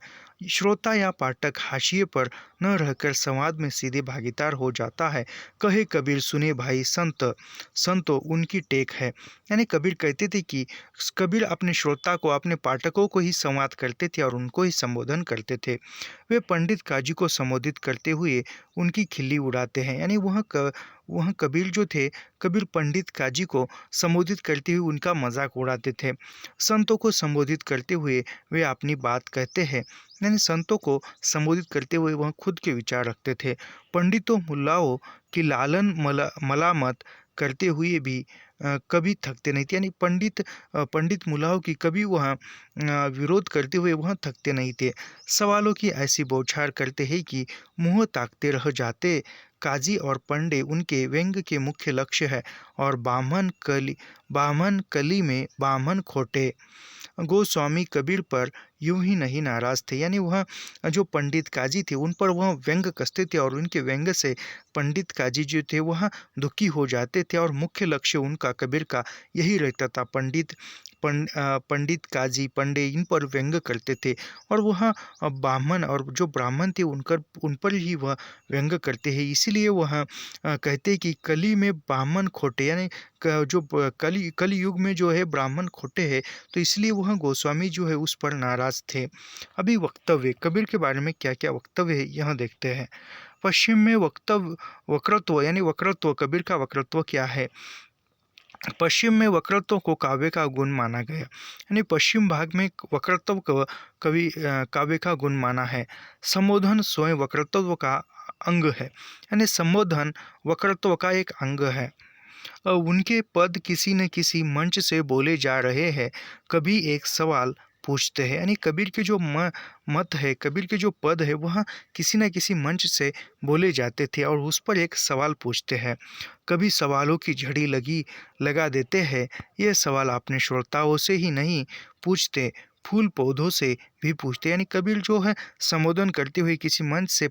श्रोता या पाठक हाशिए पर न रहकर संवाद में सीधे भागीदार हो जाता है। कहे कबीर, सुने भाई संतो उनकी टेक है। यानी कबीर कहते थे कि कबीर अपने श्रोता को, अपने पाठकों को ही संवाद करते थे और उनको ही संबोधन करते थे। वे पंडित काजी को संबोधित करते हुए उनकी खिल्ली उड़ाते हैं। यानी वह कबीर जो थे, कबीर पंडित काजी को संबोधित करते हुए उनका मजाक उड़ाते थे। संतों को संबोधित करते हुए वे अपनी बात कहते हैं, यानी संतों को संबोधित करते हुए वह खुद के विचार रखते थे। पंडितों, मुल्लाओं की लालन मलामत करते हुए भी कभी थकते नहीं थे। यानी पंडित मुल्लाओं की कभी वह विरोध करते हुए वह थकते नहीं थे। सवालों की ऐसी बौछार करते हैं कि मुँह ताकते रह जाते। काजी और पंडे उनके व्यंग के मुख्य लक्ष्य है, और बामन कली में बामन खोटे। गोस्वामी कबीर पर यूं ही नहीं नाराज थे। यानी वह जो पंडित काजी थे, उन पर वह व्यंग कसते थे और उनके व्यंग से पंडित काजी जो थे वह दुखी हो जाते थे, और मुख्य लक्ष्य उनका, कबीर का, यही रहता था। पंडित काजी, पंडे, इन पर व्यंग करते थे, और वह ब्राह्मण, और जो ब्राह्मण थे उन पर ही वह व्यंग करते हैं। इसीलिए वह कहते हैं कि कली में ब्राह्मण खोटे, यानी जो कली युग में जो है ब्राह्मण खोटे हैं, तो इसलिए वह गोस्वामी जो है उस पर नाराज थे। अभी वक्तव्य, कबीर के बारे में क्या क्या वक्तव्य है यह देखते हैं। पश्चिम में वक्रत्व, यानी वक्रत्व, कबीर का वक्रत्व क्या है। पश्चिम में वक्रत्व को काव्य का गुण माना गया। यानी पश्चिम भाग में वक्रत्व को काव्य का गुण माना है। संबोधन स्वयं वक्रत्व का अंग है। यानी संबोधन वक्रत्व का एक अंग है। उनके पद किसी न किसी मंच से बोले जा रहे हैं, कभी एक सवाल पूछते हैं। यानी कबीर के जो मत है, कबीर के जो पद है, वह किसी न किसी मंच से बोले जाते थे और उस पर एक सवाल पूछते हैं। कभी सवालों की झड़ी लगा देते हैं। ये सवाल अपने श्रोताओं से ही नहीं पूछते, फूल पौधों से भी पूछते। यानी कबीर जो है संबोधन करते हुए किसी मंच से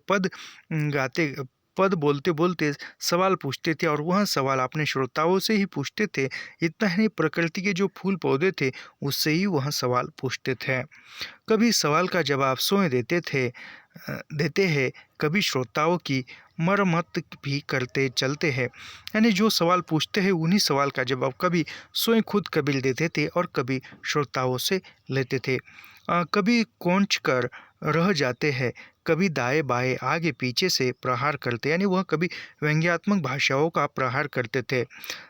पद बोलते बोलते सवाल पूछते थे, और वह सवाल अपने श्रोताओं से ही पूछते थे। इतना ही, प्रकृति के जो फूल पौधे थे उससे ही वह सवाल पूछते थे। कभी सवाल का जवाब स्वयं देते हैं, कभी श्रोताओं की मरम्मत भी करते चलते हैं। यानी जो सवाल पूछते हैं उन्हीं सवाल का जवाब कभी स्वयं खुद कबीर देते थे और कभी श्रोताओं से लेते थे। कभी कोंच कर रह जाते हैं, कभी दाएं बाएं आगे पीछे से प्रहार करते। यानी वह कभी व्यंग्यात्मक भाषाओं का प्रहार करते थे।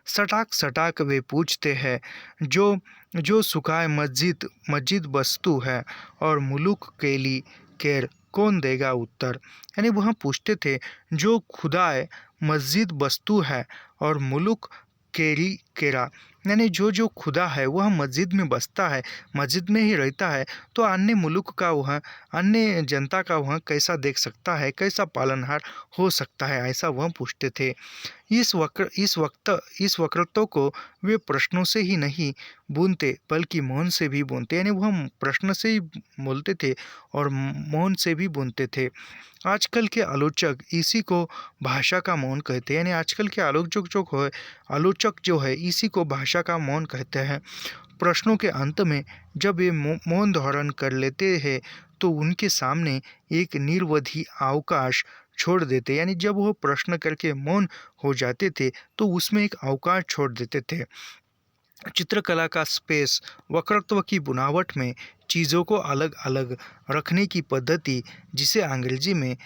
सटाक सटाक वे पूछते हैं, जो सुखाए मस्जिद वस्तु है, और मुलुक केली केर कौन देगा उत्तर। यानी वह पूछते थे, जो खुदाए मस्जिद वस्तु है और मुलुक फुकेरा, यानी जो जो खुदा है वह मस्जिद में बसता है, मस्जिद में ही रहता है, तो अन्य मुल्क का वह, अन्य जनता का वह कैसा देख सकता है, कैसा पालनहार हो सकता है, ऐसा वह पूछते थे। इस वक्तव्य को वे प्रश्नों से ही नहीं बूनते बल्कि मौन से भी बूनते, यानी वह प्रश्न से ही बोलते थे और मौन से भी बूनते थे। आजकल के आलोचक इसी को भाषा का मौन कहते हैं, यानी आजकल के आलोचक जो है इसी को भाषा का मौन कहते हैं। प्रश्नों के अंत में जब ये मौन धारण कर लेते हैं तो उनके सामने एक निर्वधि अवकाश छोड़ देते, यानी जब वो प्रश्न करके मौन हो जाते थे तो उसमें एक अवकाश छोड़ देते थे। चित्रकला का स्पेस वक्तव्य की बुनावट में चीज़ों को अलग अलग रखने की पद्धति, जिसे अंग्रेजी में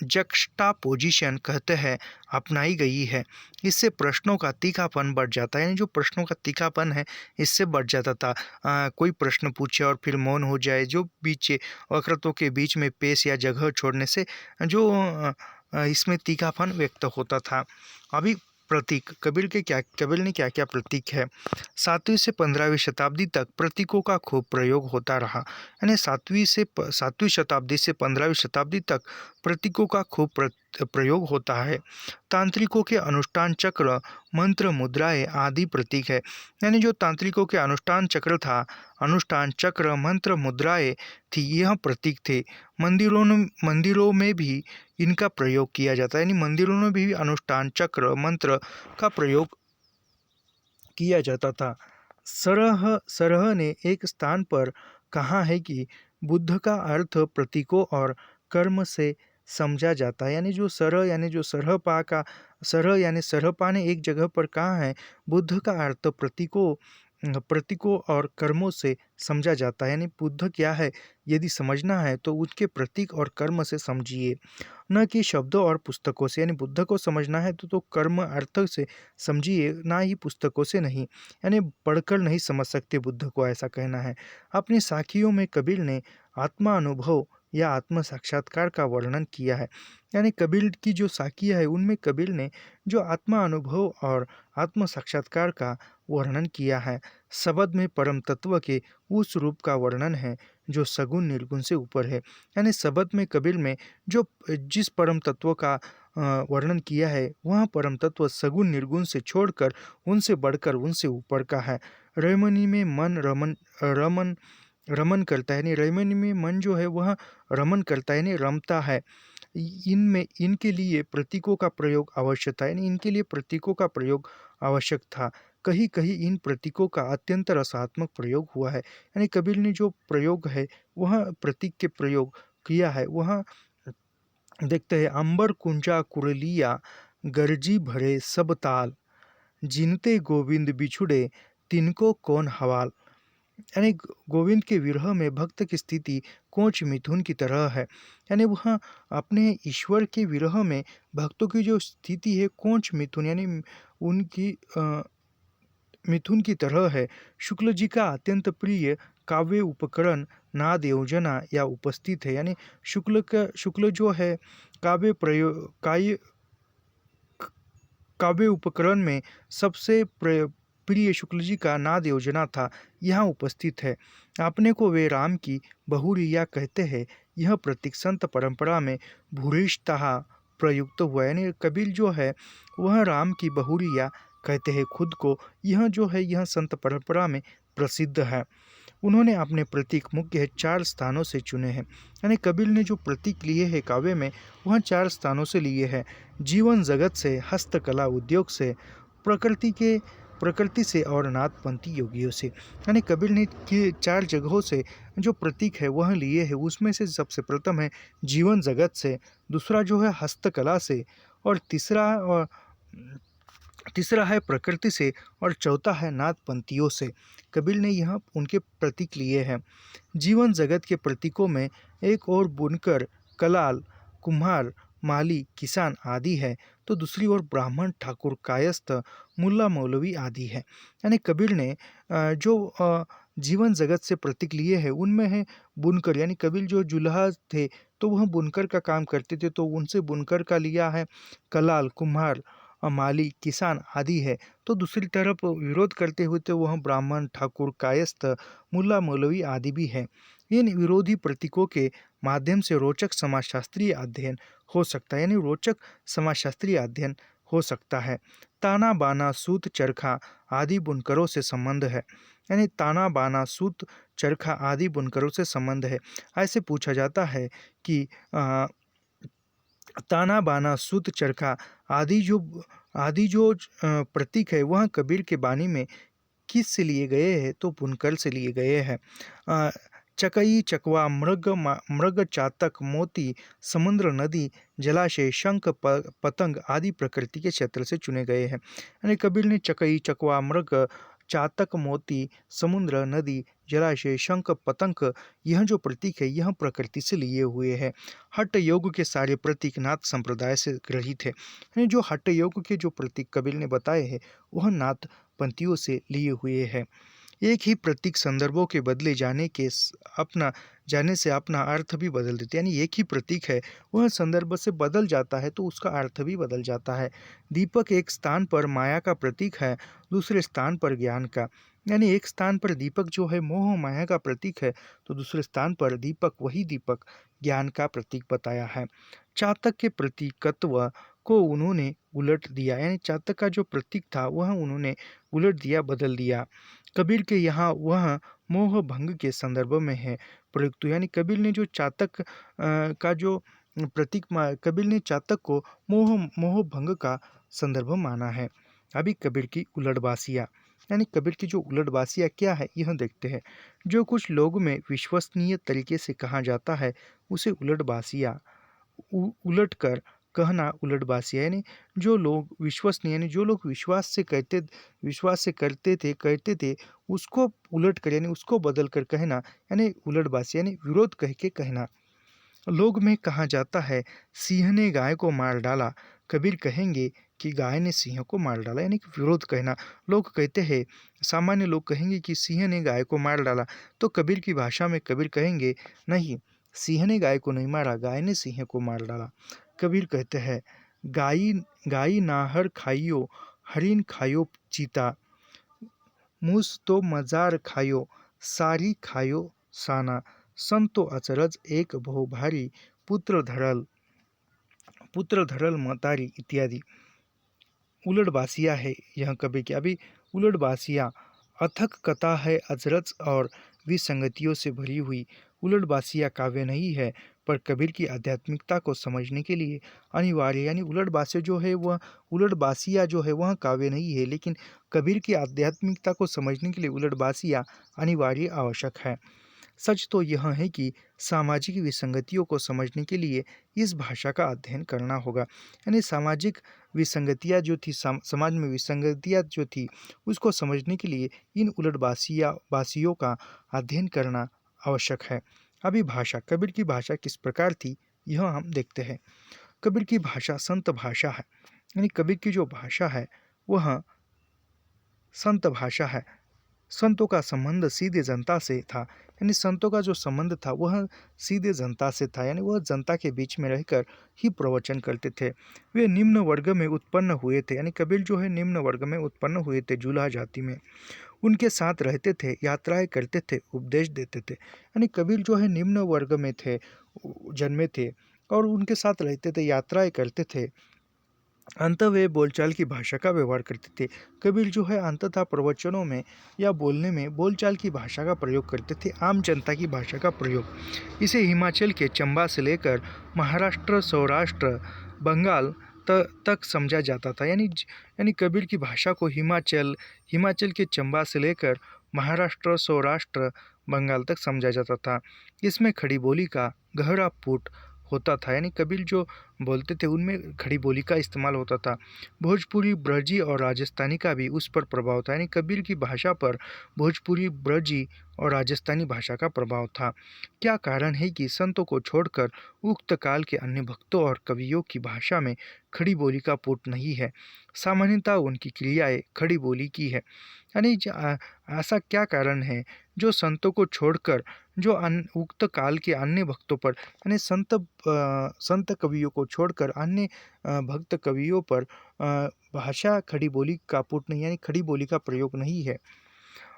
जक्स्टापोजिशन कहते हैं, अपनाई गई है। इससे प्रश्नों का तीखापन बढ़ जाता है, यानी जो प्रश्नों का तीखापन है इससे बढ़ जाता था। कोई प्रश्न पूछे और फिर मौन हो जाए, जो बीच वक्तव्यों के बीच में पेश या जगह छोड़ने से जो इसमें तीखापन व्यक्त होता था। अभी प्रतीक, कबीर ने क्या क्या प्रतीक है। 7वीं से 15वीं शताब्दी तक प्रतीकों का खूब प्रयोग होता रहा, यानी 7वीं शताब्दी से 15वीं शताब्दी तक प्रतीकों का खूब प्रयोग होता है। तांत्रिकों के अनुष्ठान चक्र, मंत्र, मुद्राएं आदि प्रतीक है, यानी जो तांत्रिकों के अनुष्ठान चक्र, मंत्र, मुद्राएं थी, यह प्रतीक थे। मंदिरों में भी इनका प्रयोग किया जाता है, यानी मंदिरों में भी अनुष्ठान चक्र, मंत्र का प्रयोग किया जाता था। सरह ने एक स्थान पर कहा है कि बुद्ध का अर्थ प्रतीकों और कर्म से समझा जाता है, यानी जो सरहपा ने एक जगह पर कहा है, बुद्ध का अर्थ प्रतीकों और कर्मों से समझा जाता है, यानी बुद्ध क्या है यदि समझना है तो उसके प्रतीक और कर्म से समझिए, न कि शब्दों और पुस्तकों से। यानी बुद्ध को समझना है तो कर्म अर्थ से समझिए, ना ही पुस्तकों से नहीं, यानी पढ़कर नहीं समझ सकते बुद्ध को, ऐसा कहना है। अपनी साखियों में कबीर ने आत्मा अनुभव या आत्म साक्षात्कार का वर्णन किया है, यानी कबीर की जो साखियाँ है उनमें कबीर ने जो आत्मा अनुभव और आत्म साक्षात्कार का वर्णन किया है। शब्द में परम तत्व के उस रूप का वर्णन है जो सगुण निर्गुण से ऊपर है, यानी शब्द में कबीर में जो जिस परम तत्व का वर्णन किया है वह परम तत्व सगुण निर्गुण से छोड़कर, उनसे बढ़कर, उनसे ऊपर का है। रैमनी में मन रमन करता है, यानी रैमनी में मन जो है वह रमन करता है, यानी रमता है। इनके लिए प्रतीकों का प्रयोग आवश्यक था, यानी इनके लिए प्रतीकों का प्रयोग आवश्यक था। कहीं कहीं इन प्रतीकों का अत्यंत रसात्मक प्रयोग हुआ है, यानी कबीर ने जो प्रयोग है वह प्रतीक के प्रयोग किया है वह देखते हैं। अंबर कुंजा कुरलिया गर्जी भरे सब ताल, जिनते गोविंद बिछुड़े तिनको कौन हवाल, यानी गोविंद के विरह में भक्त की स्थिति कोच मिथुन की तरह है, यानी वह अपने ईश्वर के विरह में भक्तों की जो स्थिति है कोच मिथुन, यानी उनकी मिथुन की तरह है। शुक्ल जी का अत्यंत प्रिय काव्य उपकरण नाद योजना या उपस्थित है, यानी शुक्ल जो है काव्य उपकरण में सबसे प्रिय शुक्ल जी का नाद योजना था, यहाँ उपस्थित है। अपने को वे राम की बहुरिया कहते हैं, यह प्रतीक संत परंपरा में भूरिष्ठतः प्रयुक्त हुआ, यानी कबीर जो है वह राम की बहुरिया कहते हैं खुद को, यह जो है यह संत परंपरा में प्रसिद्ध है। उन्होंने अपने प्रतीक मुख्य 4 स्थानों से चुने हैं, यानी कबीर ने जो प्रतीक लिए हैं काव्य में वह 4 स्थानों से लिए हैं। जीवन जगत से, हस्तकला उद्योग से, प्रकृति से और नाथपंथी योगियों से, यानी कबीर ने 4 जगहों से जो प्रतीक है वह लिए हैं। उसमें से सबसे प्रथम है जीवन जगत से, दूसरा जो है हस्तकला से, और तीसरा है प्रकृति से, और चौथा है नाथपंथियों से। कबीर ने यह उनके प्रतीक लिए हैं। जीवन जगत के प्रतीकों में एक और बुनकर, कलाल, कुम्हार, माली, किसान आदि है, तो दूसरी ओर ब्राह्मण, ठाकुर, कायस्थ, मुल्ला, मौलवी आदि है। यानी कबीर ने जो जीवन जगत से प्रतीक लिए हैं उनमें है बुनकर, यानी कबीर जो जुल्हा थे तो वह बुनकर का काम करते थे, तो उनसे बुनकर का लिया है। कलाल, कुम्हार माली, किसान आदि है, तो दूसरी तरफ विरोध करते हुए तो वह ब्राह्मण, ठाकुर, कायस्थ, मुल्ला, मौलवी आदि भी है। इन विरोधी प्रतीकों के माध्यम से रोचक समाजशास्त्रीय अध्ययन हो सकता है, यानी रोचक समाजशास्त्रीय अध्ययन हो सकता है। ताना बाना, सूत, चरखा आदि बुनकरों से संबंध है, यानी ताना बाना, सूत, चरखा आदि बुनकरों से संबंध है। ऐसे पूछा जाता है कि ताना बाना, सूत, चरखा आदि जो प्रतीक है वह कबीर के बानी में किस से लिए गए हैं, तो बुनकर से लिए गए हैं। चकई, चकवा, मृग, चातक, मोती, समुद्र, नदी, जलाशय, शंख, पतंग आदि प्रकृति के क्षेत्र से चुने गए हैं। यानी कबीर ने चकई, चकवा, मृग, चातक, मोती, समुद्र, नदी, जलाशय, शंख, पतंग यह जो प्रतीक है यह प्रकृति से लिए हुए हैं। हठ योग के सारे प्रतीक नाथ संप्रदाय से ग्रहित है, यानी जो हठ योग के जो प्रतीक कबीर ने बताए हैं वह नाथ पंक्तियों से लिए हुए हैं। एक ही प्रतीक संदर्भों के बदले जाने से अपना अर्थ भी बदल देते हैं, यानी एक ही प्रतीक है वह संदर्भ से बदल जाता है तो उसका अर्थ भी बदल जाता है। दीपक एक स्थान पर माया का प्रतीक है, दूसरे स्थान पर ज्ञान का, यानी एक स्थान पर दीपक जो है मोह माया का प्रतीक है, तो दूसरे स्थान पर वही दीपक ज्ञान का प्रतीक बताया है। चातक के प्रतीकत्व को उन्होंने उलट दिया, यानी चातक का जो प्रतीक था वह उन्होंने उलट दिया, बदल दिया। कबीर के यहाँ वह मोह भंग के संदर्भ में है प्रयुक्त, यानी कबीर ने जो चातक का जो प्रतीक कबीर ने चातक को मोह भंग का संदर्भ माना है। अभी कबीर की उलटबासियाँ, यानी कबीर की जो उलटबासियाँ क्या है यह देखते हैं। जो कुछ लोग में विश्वसनीय तरीके से कहा जाता है उसे उलटबासियाँ, उलट कर कहना उलटबासियाँ, यानी जो लोग विश्वसनीय, यानी जो लोग विश्वास से करते थे उसको उलट कर, यानी उसको बदल कर कहना, यानी उलटबासियाँ, यानी विरोध कह के कहना। लोग में कहा जाता है सिंह ने गाय को मार डाला, कबीर कहेंगे कि गाय ने सिंह को मार डाला, यानी कि विरोध कहना। लोग कहते हैं, सामान्य लोग कहेंगे कि सिंह ने गाय को मार डाला, तो कबीर की भाषा में कबीर कहेंगे नहीं, सिंह ने गाय को नहीं मारा, गाय ने सिंह को मार डाला। कबीर कहते हैं गाई गाई नाहर खाइयो, हरिन खायो चीता, मूस तो मजार खायो, सारी खायो साना, संतो अचरज एक बहु भारी, पुत्र धरल मतारी इत्यादि। उलटबासिया है यह कबीर की। अभी उलटबासिया अथक कथा है, अजरज और विसंगतियों से भरी हुई। उलटबासिया काव्य नहीं है पर कबीर की आध्यात्मिकता को समझने के लिए अनिवार्य, यानी उलटबासिया जो है वह काव्य नहीं है, लेकिन कबीर की आध्यात्मिकता को समझने के लिए उलटबासिया अनिवार्य आवश्यक है। सच तो यह है कि सामाजिक विसंगतियों को समझने के लिए इस भाषा का अध्ययन करना होगा, यानी सामाजिक विसंगतियाँ जो थी, समाज में विसंगतियाँ जो थी उसको समझने के लिए इन बासियों का अध्ययन करना आवश्यक है। अभी भाषा, कबीर की भाषा किस प्रकार थी यह हम देखते हैं। कबीर की भाषा संत भाषा है, यानी कबीर की जो भाषा है वह संत भाषा है। संतों का संबंध सीधे जनता से था, यानी संतों का जो संबंध था वह सीधे जनता से था, यानी वह जनता के बीच में रहकर ही प्रवचन करते थे। वे निम्न वर्ग में उत्पन्न हुए थे, यानी कबीर जो है निम्न वर्ग में उत्पन्न हुए थे, जुलाहा जाति में। उनके साथ रहते थे, यात्राएं करते थे, उपदेश देते थे, यानी कबीर जो है निम्न वर्ग में थे, जन्मे थे और उनके साथ रहते थे, यात्राएं करते थे। अंत वे बोलचाल की भाषा का व्यवहार करते थे। कबीर जो है अंततः प्रवचनों में या बोलने में बोलचाल की भाषा का प्रयोग करते थे, आम जनता की भाषा का प्रयोग। इसे हिमाचल के चंबा से लेकर महाराष्ट्र, सौराष्ट्र, बंगाल तक समझा जाता था, यानी कबीर की भाषा को हिमाचल के चंबा से लेकर महाराष्ट्र, सौराष्ट्र, बंगाल तक समझा जाता था। इसमें खड़ी बोली का गहरा पुट होता था, यानी कबीर जो बोलते थे उनमें खड़ी बोली का इस्तेमाल होता था। भोजपुरी, ब्रजी और राजस्थानी का भी उस पर प्रभाव था, यानी कबीर की भाषा पर भोजपुरी, ब्रजी और राजस्थानी भाषा का प्रभाव था। क्या कारण है कि संतों को छोड़कर उक्त काल के अन्य भक्तों और कवियों की भाषा में खड़ी बोली का पुट नहीं है? सामान्यतः उनकी क्रियाएं खड़ी बोली की है, यानी ऐसा क्या कारण है जो संतों को छोड़कर जो उक्त काल के अन्य भक्तों पर यानी संत कवियों को छोड़कर अन्य भक्त कवियों पर भाषा खड़ी बोली का पुट नहीं यानी खड़ी बोली का प्रयोग नहीं है।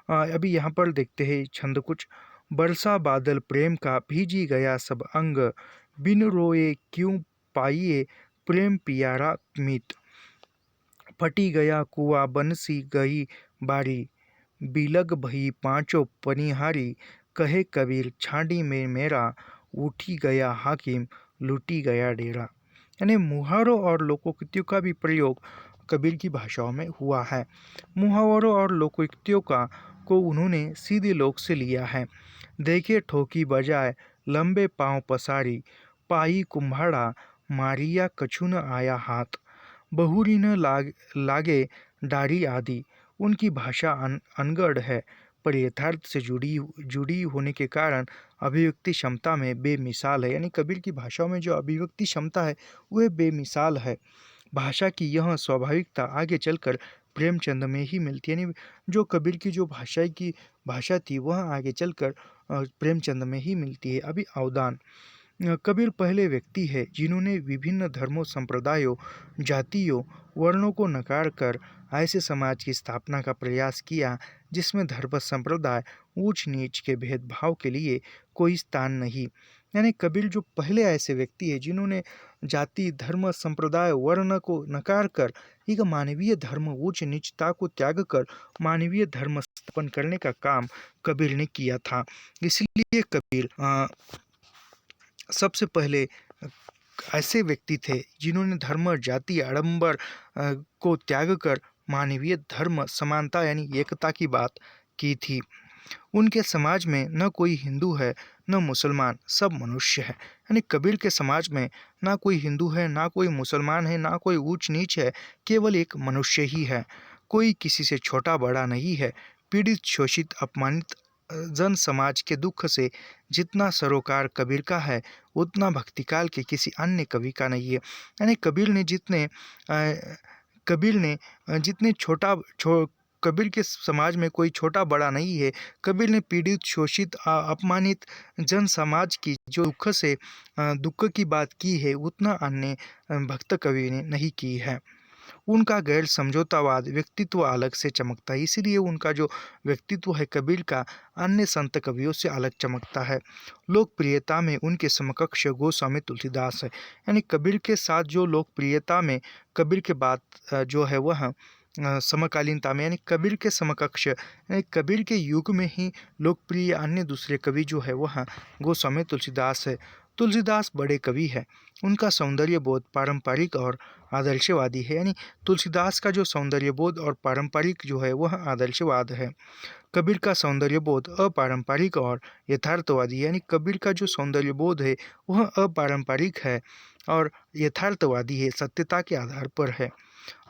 अभी यहाँ पर देखते हैं छंद कुछ। बरसा बादल प्रेम का भीजी गया सब अंग, बिन रोए क्यों पाइए प्रेम पियारा मीत। फटी गया कुआ बंसी गई बारी, बिलग भई पांचों पनिहारी। कहे कबीर छाड़ी में मेरा, उठी गया हाकिम लूटी गया डेरा। यानी मुहावरों और लोकोक्तियों का भी प्रयोग कबीर की भाषाओं में हुआ है। मुहावरों और लोकोक्तियों का को उन्होंने सीधे लोक से लिया है। देखे ठोकी बजाए लंबे पांव पसारी, पाई कुम्हाड़ा मारिया कछु न आया हाथ। बहुरी न लागे डारी आदि। उनकी भाषा अनगढ़ है, पर यथार्थ से जुड़ी होने के कारण अभिव्यक्ति क्षमता में बेमिसाल है। यानी कबीर की भाषाओं में जो अभिव्यक्ति क्षमता है वह बेमिसाल है। भाषा की यह स्वाभाविकता आगे चलकर प्रेमचंद में ही मिलती है। यानी जो कबीर की जो भाषा थी वह आगे चलकर प्रेमचंद में ही मिलती है। अभी अवदान। कबीर पहले व्यक्ति है जिन्होंने विभिन्न धर्मों, संप्रदायों, जातियों, वर्णों को नकार कर ऐसे समाज की स्थापना का प्रयास किया जिसमें धर्म, संप्रदाय, ऊंच नीच के भेदभाव के लिए कोई स्थान नहीं। यानी कबीर जो पहले ऐसे व्यक्ति है जिन्होंने जाति, धर्म, संप्रदाय, वर्ण को नकार कर एक मानवीय धर्म, ऊंच नीचता को त्याग कर मानवीय धर्म स्थापन करने का काम कबीर ने किया था। इसलिए कबीर सबसे पहले ऐसे व्यक्ति थे जिन्होंने धर्म, जाति, आडंबर को त्याग कर मानवीय धर्म, समानता यानी एकता की बात की थी। उनके समाज में न कोई हिंदू है न मुसलमान, सब मनुष्य है। यानी कबीर के समाज में ना कोई हिंदू है, ना कोई मुसलमान है, ना कोई ऊंच नीच है, केवल एक मनुष्य ही है। कोई किसी से छोटा बड़ा नहीं है। पीड़ित, शोषित, अपमानित जन समाज के दुख से जितना सरोकार कबीर का है उतना भक्तिकाल के किसी अन्य कवि का नहीं है। यानी कबीर ने जितने कबीर के समाज में कोई छोटा बड़ा नहीं है। कबीर ने पीड़ित, शोषित, अपमानित जन समाज की जो दुख की बात की है उतना अन्य भक्त कवि ने नहीं की है। उनका गैर समझौतावाद व्यक्तित्व अलग से चमकता है, इसीलिए उनका जो व्यक्तित्व है कबीर का अन्य संत कवियों से अलग चमकता है। लोकप्रियता में उनके समकक्ष गोस्वामी तुलसीदास है। यानी कबीर के साथ जो लोकप्रियता में कबीर के बाद जो है वह समकालीनता में यानी कबीर के समकक्ष यानी कबीर के युग में ही लोकप्रिय अन्य दूसरे कवि जो है वह गोस्वामी तुलसीदास है। तुलसीदास बड़े कवि है। उनका सौंदर्य बोध पारंपरिक और आदर्शवादी है। यानी तुलसीदास का जो सौंदर्य बोध और पारंपरिक जो है वह आदर्शवाद है। कबीर का सौंदर्य बोध अपारंपरिक और यथार्थवादी है। यानी कबीर का जो सौंदर्य बोध है वह अपारंपरिक है और यथार्थवादी है, सत्यता के आधार पर है।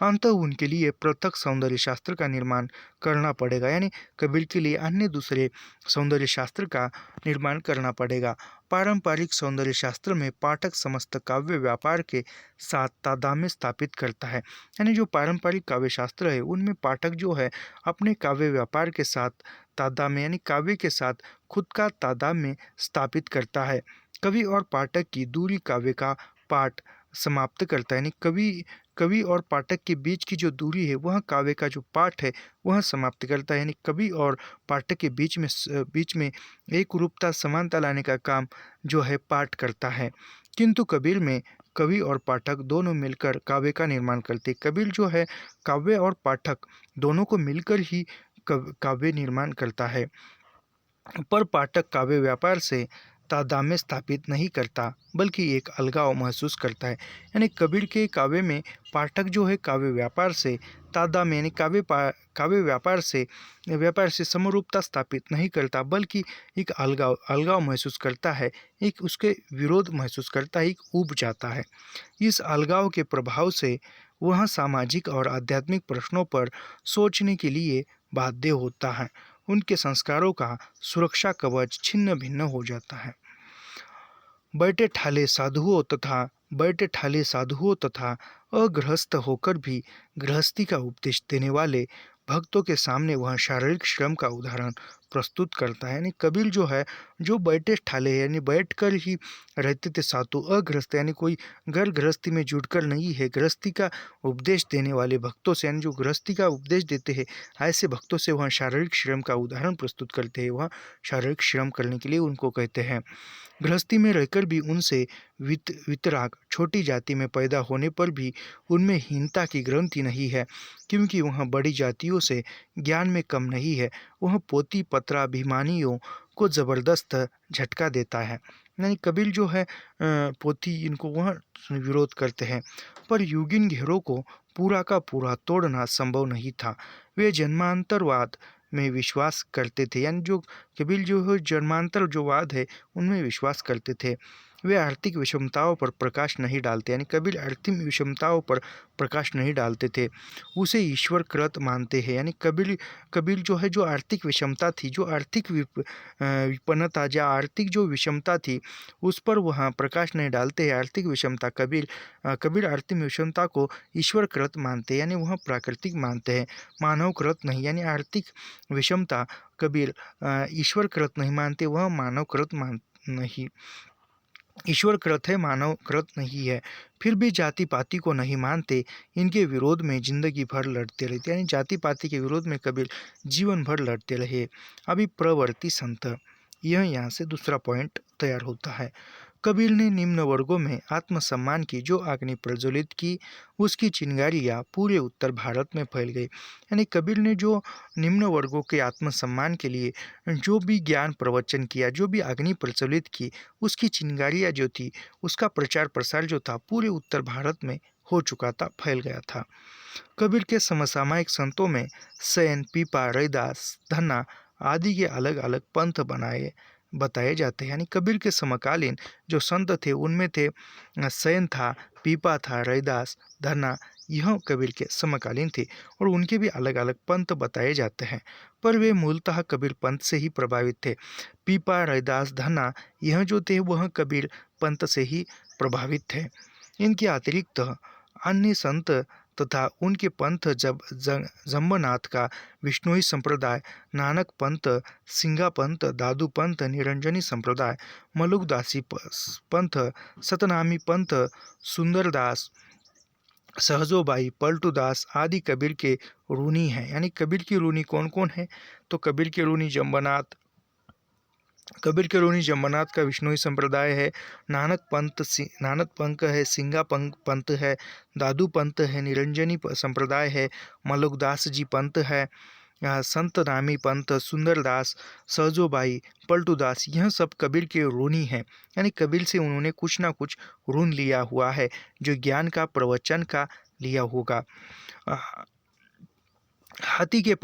अंततः उनके लिए पृथक सौंदर्य शास्त्र का निर्माण करना पड़ेगा। यानी कबीर के लिए अन्य दूसरे सौंदर्य शास्त्र का निर्माण करना पड़ेगा। पारंपरिक सौंदर्य शास्त्र में पाठक समस्त काव्य व्यापार के साथ तादात्म्य स्थापित करता है। यानी जो पारंपरिक काव्य शास्त्र है उनमें पाठक जो है अपने काव्य व्यापार के साथ तादात्म्य यानी काव्य के साथ खुद का तादात्म्य स्थापित करता है। कवि और पाठक की दूरी काव्य का पाठ समाप्त करता है। यानी कवि और पाठक के बीच की जो दूरी है वह काव्य का जो पाठ है वह समाप्त करता है। यानी कवि और पाठक के बीच में एक रूपता, समानता लाने का काम जो है पाठ करता है। किंतु कबीर में कवि और पाठक दोनों मिलकर काव्य का निर्माण करते। कबीर जो है काव्य और पाठक दोनों को मिलकर ही काव्य निर्माण करता है, पर पाठक काव्य व्यापार से तादात्म्य स्थापित नहीं करता बल्कि एक अलगाव महसूस करता है। यानी कबीर के काव्य में पाठक जो है काव्य व्यापार से तादात्म्य यानी काव्य व्यापार से समरूपता स्थापित नहीं करता बल्कि एक अलगाव महसूस करता है, एक उसके विरोध महसूस करता है, एक ऊब जाता है। इस अलगाव के प्रभाव से वह सामाजिक और आध्यात्मिक प्रश्नों पर सोचने के लिए बाध्य होता है। उनके संस्कारों का सुरक्षा कवच छिन्न भिन्न हो जाता है। बैठे ठाले साधुओं तथा अगृहस्थ होकर भी गृहस्थी का उपदेश देने वाले भक्तों के सामने वह शारीरिक श्रम का उदाहरण प्रस्तुत करता है। यानी कबीर जो है जो बैठे ठाले यानी बैठ कर ही रहते थे साधु, अगृहस्थ यानी कोई घर गृहस्थी में जुड़कर नहीं है, गृहस्थी का उपदेश देने वाले भक्तों से यानी जो गृहस्थी का उपदेश देते हैं ऐसे भक्तों से वह शारीरिक श्रम का उदाहरण प्रस्तुत करते हैं। वह शारीरिक श्रम करने के लिए उनको कहते हैं। गृहस्थी में रहकर भी उनसे वितराग छोटी जाति में पैदा होने पर भी उनमें हीनता की ग्रंथि नहीं है, क्योंकि वह बड़ी जातियों से ज्ञान में कम नहीं है। वह पोती पत्राभिमानियों को जबरदस्त झटका देता है। यानी कबीर जो है पोती इनको वह विरोध करते हैं, पर युगिन घेरों को पूरा का पूरा तोड़ना संभव नहीं था। वे जन्मांतरवाद में विश्वास करते थे। यानी जो कबीर जो है जन्मांतर जो वाद है उनमें विश्वास करते थे। वे आर्थिक विषमताओं पर प्रकाश नहीं डालते। यानी कबीर आर्थिक विषमताओं पर प्रकाश नहीं डालते थे, उसे ईश्वर कृत मानते हैं। यानी कबीर जो है जो आर्थिक विषमता थी, जो आर्थिक विपन्नता या आर्थिक जो विषमता थी उस पर वह प्रकाश नहीं डालते हैं। आर्थिक विषमता कबीर आर्थिक विषमता को ईश्वर कृत मानते हैं, यानी वह प्राकृतिक मानते हैं, मानव कृत नहीं। यानी आर्थिक विषमता कबीर ईश्वर कृत नहीं मानते, वह मानव कृत नहीं, ईश्वर कृत है, मानव कृत नहीं है। फिर भी जाति पाति को नहीं मानते, इनके विरोध में जिंदगी भर लड़ते रहते। यानी जाति पाति के विरोध में कबीर जीवन भर लड़ते रहे। अभी प्रवर्ती संत, यह यहाँ से दूसरा पॉइंट तैयार होता है। कबीर ने निम्न वर्गों में आत्मसम्मान की जो अग्नि प्रज्वलित की, उसकी चिंगारियाँ पूरे उत्तर भारत में फैल गई। यानी कबीर ने जो निम्न वर्गों के आत्मसम्मान के लिए जो भी ज्ञान प्रवचन किया, जो भी अग्नि प्रज्वलित की, उसकी चिंगारियाँ जो थी, उसका प्रचार प्रसार जो था पूरे उत्तर भारत में हो चुका था, फैल गया था। कबीर के समसामयिक संतों में सैन, पीपा, रैदास, धन्ना आदि के अलग अलग पंथ बताए जाते हैं। यानी कबीर के समकालीन जो संत थे उनमें थे सैन था, पीपा था, रैदास, धन्ना, यह कबीर के समकालीन थे और उनके भी अलग अलग पंथ बताए जाते हैं, पर वे मूलतः कबीर पंथ से ही प्रभावित थे। पीपा, रैदास, धन्ना यह जो थे वह कबीर पंथ से ही प्रभावित थे। इनके अतिरिक्त अन्य संत तथा उनके पंथ जम्बनाथ का विष्णुई संप्रदाय, नानक पंथ, सिंगा पंथ, दादू पंथ, निरंजनी संप्रदाय, मलुकदासी पंथ, सतनामी पंथ, सुंदरदास, सहजोबाई, पलटूदास आदि कबीर के ऋणी हैं। यानी कबीर के ऋणी कौन कौन है? तो कबीर के ऋणी जम्बनाथ का विष्णुई संप्रदाय है, नानक पंथ है, सिंगा पंथ है, दादू पंथ है, निरंजनी संप्रदाय है, मलुकदास जी पंथ है, संत नामी पंथ, सुंदरदास, सहजोबाई, पलटूदास, यह सब कबीर के ऋणी हैं। यानी कबीर से उन्होंने कुछ ना कुछ ऋण लिया हुआ है, जो ज्ञान का प्रवचन का लिया होगा। हाथी के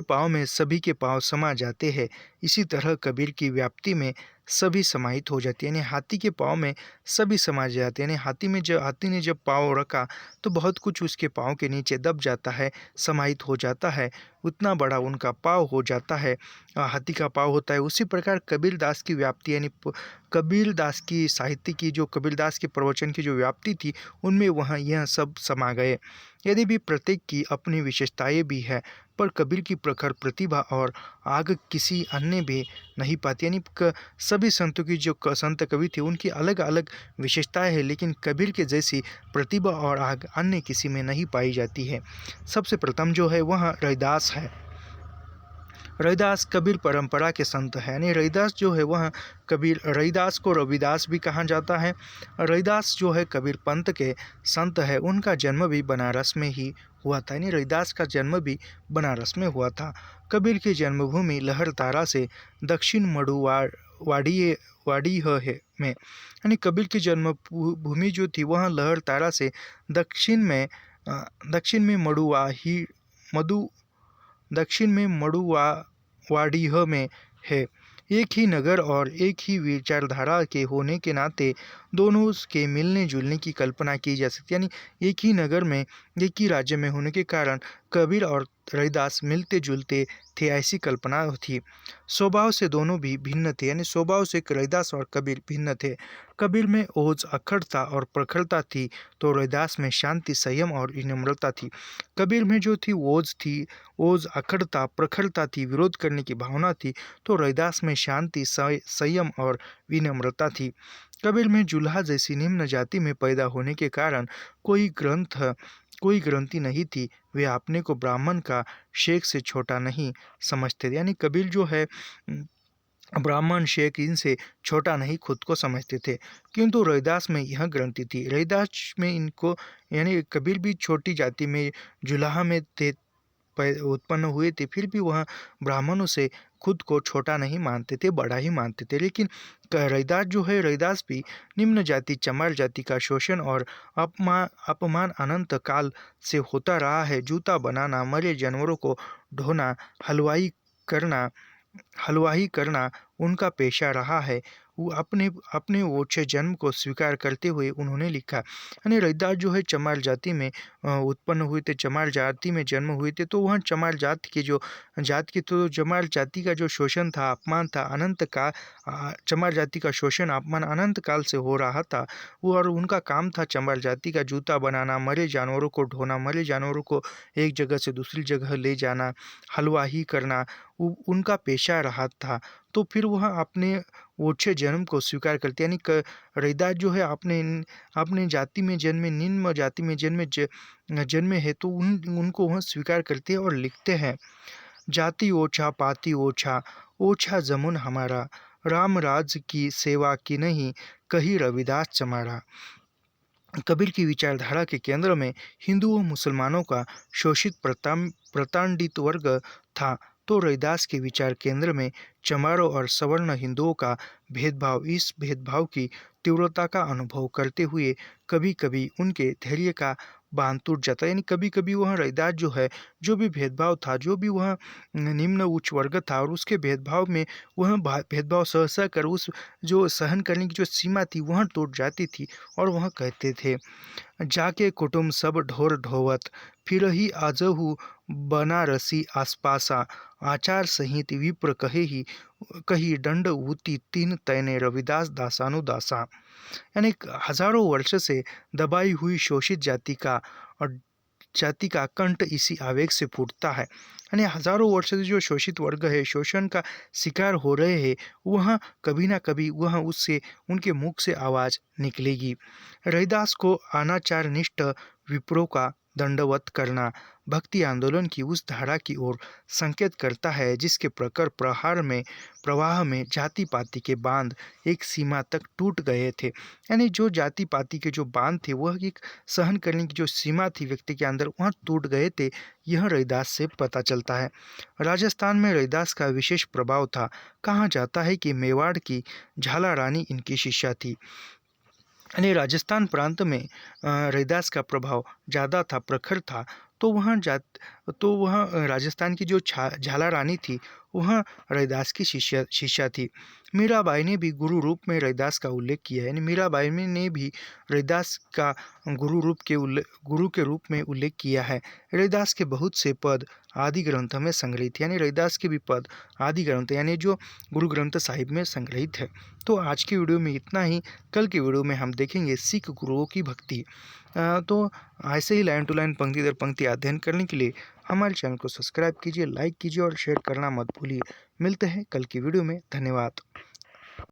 पाँव में सभी के पाँव समा जाते हैं, इसी तरह कबीर की व्याप्ति में सभी समाहित हो जाती है। यानी हाथी के पाँव में सभी समा जाते हैं। यानी हाथी ने जब पाँव रखा तो बहुत कुछ उसके पाँव के नीचे दब जाता है, समाहित हो जाता है, उतना बड़ा उनका पाँव हो जाता है, हाथी का पाँव होता है। उसी प्रकार कबीर दास की व्याप्ति यानी कबीर दास की साहित्य की जो कबीर दास के प्रवचन की जो व्याप्ति थी उनमें वहाँ यह सब समा गए। यदि भी प्रत्येक की अपनी विशेषताएं भी है, पर कबीर की प्रखर प्रतिभा और आग किसी अन्य भी नहीं पाती। यानी सभी संतों की जो संत कवि थे उनकी अलग अलग विशेषताएं हैं, लेकिन कबीर के जैसी प्रतिभा और आग अन्य किसी में नहीं पाई जाती है। सबसे प्रथम जो है वह रैदास है। रैदास कबीर परंपरा के संत हैं। यानी रैदास जो है वह रैदास को रविदास भी कहा जाता है। रैदास जो है कबीर पंथ के संत है। उनका जन्म भी बनारस में ही हुआ था। यानी रैदास का जन्म भी बनारस में हुआ था। कबीर की जन्मभूमि लहरतारा से दक्षिण वाड़ीह में, यानी कबीर की जन्मभूमि जो थी वह लहरतारा से दक्षिण में मड़ुवाड़ीह में है। एक ही नगर और एक ही विचारधारा के होने के नाते दोनों के मिलने जुलने की कल्पना की जा सकती है। यानी एक ही नगर में एक ही राज्य में होने के कारण कबीर और रैदास मिलते जुलते थे ऐसी कल्पना थी। स्वभाव से दोनों भी भिन्न थे, यानी स्वभाव से रैदास और कबीर भिन्न थे। कबीर में ओज अखड़ता और प्रखरता थी, तो रैदास में शांति संयम और विनम्रता थी। कबीर में जो थी ओज अखड़ता प्रखरता थी, विरोध करने की भावना थी, तो रैदास में शांति संयम और विनम्रता थी। कबीर में जुल्हा जैसी निम्न जाति में पैदा होने के कारण कोई ग्रंथि नहीं थी। वे अपने को ब्राह्मण का शेख से छोटा नहीं समझते थे, यानी कबीर जो है ब्राह्मण शेख इनसे छोटा नहीं खुद को समझते थे। किंतु रैदास में यह ग्रंथि थी। रैदास में इनको, यानी कबीर भी छोटी जाति में जुलाहा में थे, उत्पन्न हुए थे, फिर भी वह ब्राह्मणों से खुद को छोटा नहीं मानते थे, बड़ा ही मानते थे। लेकिन रैदास जो है, रैदास भी निम्न जाति चमार जाति का शोषण और अपमान अनंत काल से होता रहा है। जूता बनाना, मरे जानवरों को ढोना, हलवाई करना उनका पेशा रहा है। वो अपने ओछे जन्म को स्वीकार करते हुए उन्होंने लिखा, यानी रैदास जो है चमार जाति में उत्पन्न हुए थे, चमार जाति में जन्म हुए थे, तो वह चमार चमार जाति का जो शोषण था, अपमान था, चमार जाति का शोषण अपमान अनंत काल से हो रहा था। वो और उनका काम था चमार जाति का जूता बनाना, मरे जानवरों को ढोना, मरे जानवरों को एक जगह से दूसरी जगह ले जाना, हलवाई करना उनका पेशा रहा था। तो फिर वह अपने ओछे जन्म को स्वीकार करते, यानी रैदास जो है अपने जाति में जन्मे, निम्न जाति में जन्मे है, तो उनको वह स्वीकार करते हैं और लिखते हैं, जाति ओछा पाति ओछा, ओछा जमुन हमारा, राम राज की सेवा की नहीं, कही रविदास चमारा। कबीर की विचारधारा के केंद्र में हिंदुओं मुसलमानों का शोषित प्रताड़ित वर्ग था, तो रैदास के विचार केंद्र में चमारों और सवर्ण हिंदुओं का भेदभाव। इस भेदभाव की तीव्रता का अनुभव करते हुए कभी कभी उनके धैर्य का बांध टूट जाता है, यानी कभी कभी वह रैदास जो है, जो भी भेदभाव था, जो भी वह निम्न उच्च वर्ग था, और उसके भेदभाव में वह भेदभाव सहसा कर उस जो सहन करने की जो सीमा थी वह टूट जाती थी, और वह कहते थे, जाके कुटुम सब ढोर ढोवत, फिर ही आजहु बनारसी आसपासा, आचार संहित विप्र कही दंड ऊती तीन तैने रविदास दासानुदासा। यानी हजारों वर्ष से दबाई हुई शोषित जाति का कंठ इसी आवेग से फूटता है, यानी हजारों वर्ष से जो शोषित वर्ग है, शोषण का शिकार हो रहे हैं, वह कभी ना कभी वह उससे उनके मुख से आवाज निकलेगी। रैदास को अनाचार निष्ठ विप्रों का दंडवत करना भक्ति आंदोलन की उस धारा की ओर संकेत करता है जिसके प्रखर प्रवाह में जाति पाति के बांध एक सीमा तक टूट गए थे, यानी जो जाति पाति के जो बांध थे, वह एक सहन करने की जो सीमा थी व्यक्ति के अंदर, वह टूट गए थे। यह रैदास से पता चलता है। राजस्थान में रैदास का विशेष प्रभाव था। कहा जाता है कि मेवाड़ की झाला रानी इनकी शिष्या थी, यानी राजस्थान प्रांत में रैदास का प्रभाव ज़्यादा था, प्रखर था। तो वह राजस्थान की जो झाला रानी थी, वह रैदास की शिष्या थी। मीराबाई ने भी गुरु रूप में रैदास का उल्लेख किया है, यानी मीराबाई ने भी रैदास का गुरु के रूप में उल्लेख किया है। रैदास के बहुत से पद आदि ग्रंथ में संग्रहित, यानी रैदास के भी पद आदि ग्रंथ यानी जो गुरु ग्रंथ साहिब में संग्रहित है। तो आज की वीडियो में इतना ही। कल की वीडियो में हम देखेंगे सिख गुरुओं की भक्ति। तो ऐसे ही लाइन टू लाइन पंक्ति दर पंक्ति अध्ययन करने के लिए हमारे चैनल को सब्सक्राइब कीजिए, लाइक कीजिए और शेयर करना मत भूलिए। मिलते हैं कल की वीडियो में। धन्यवाद।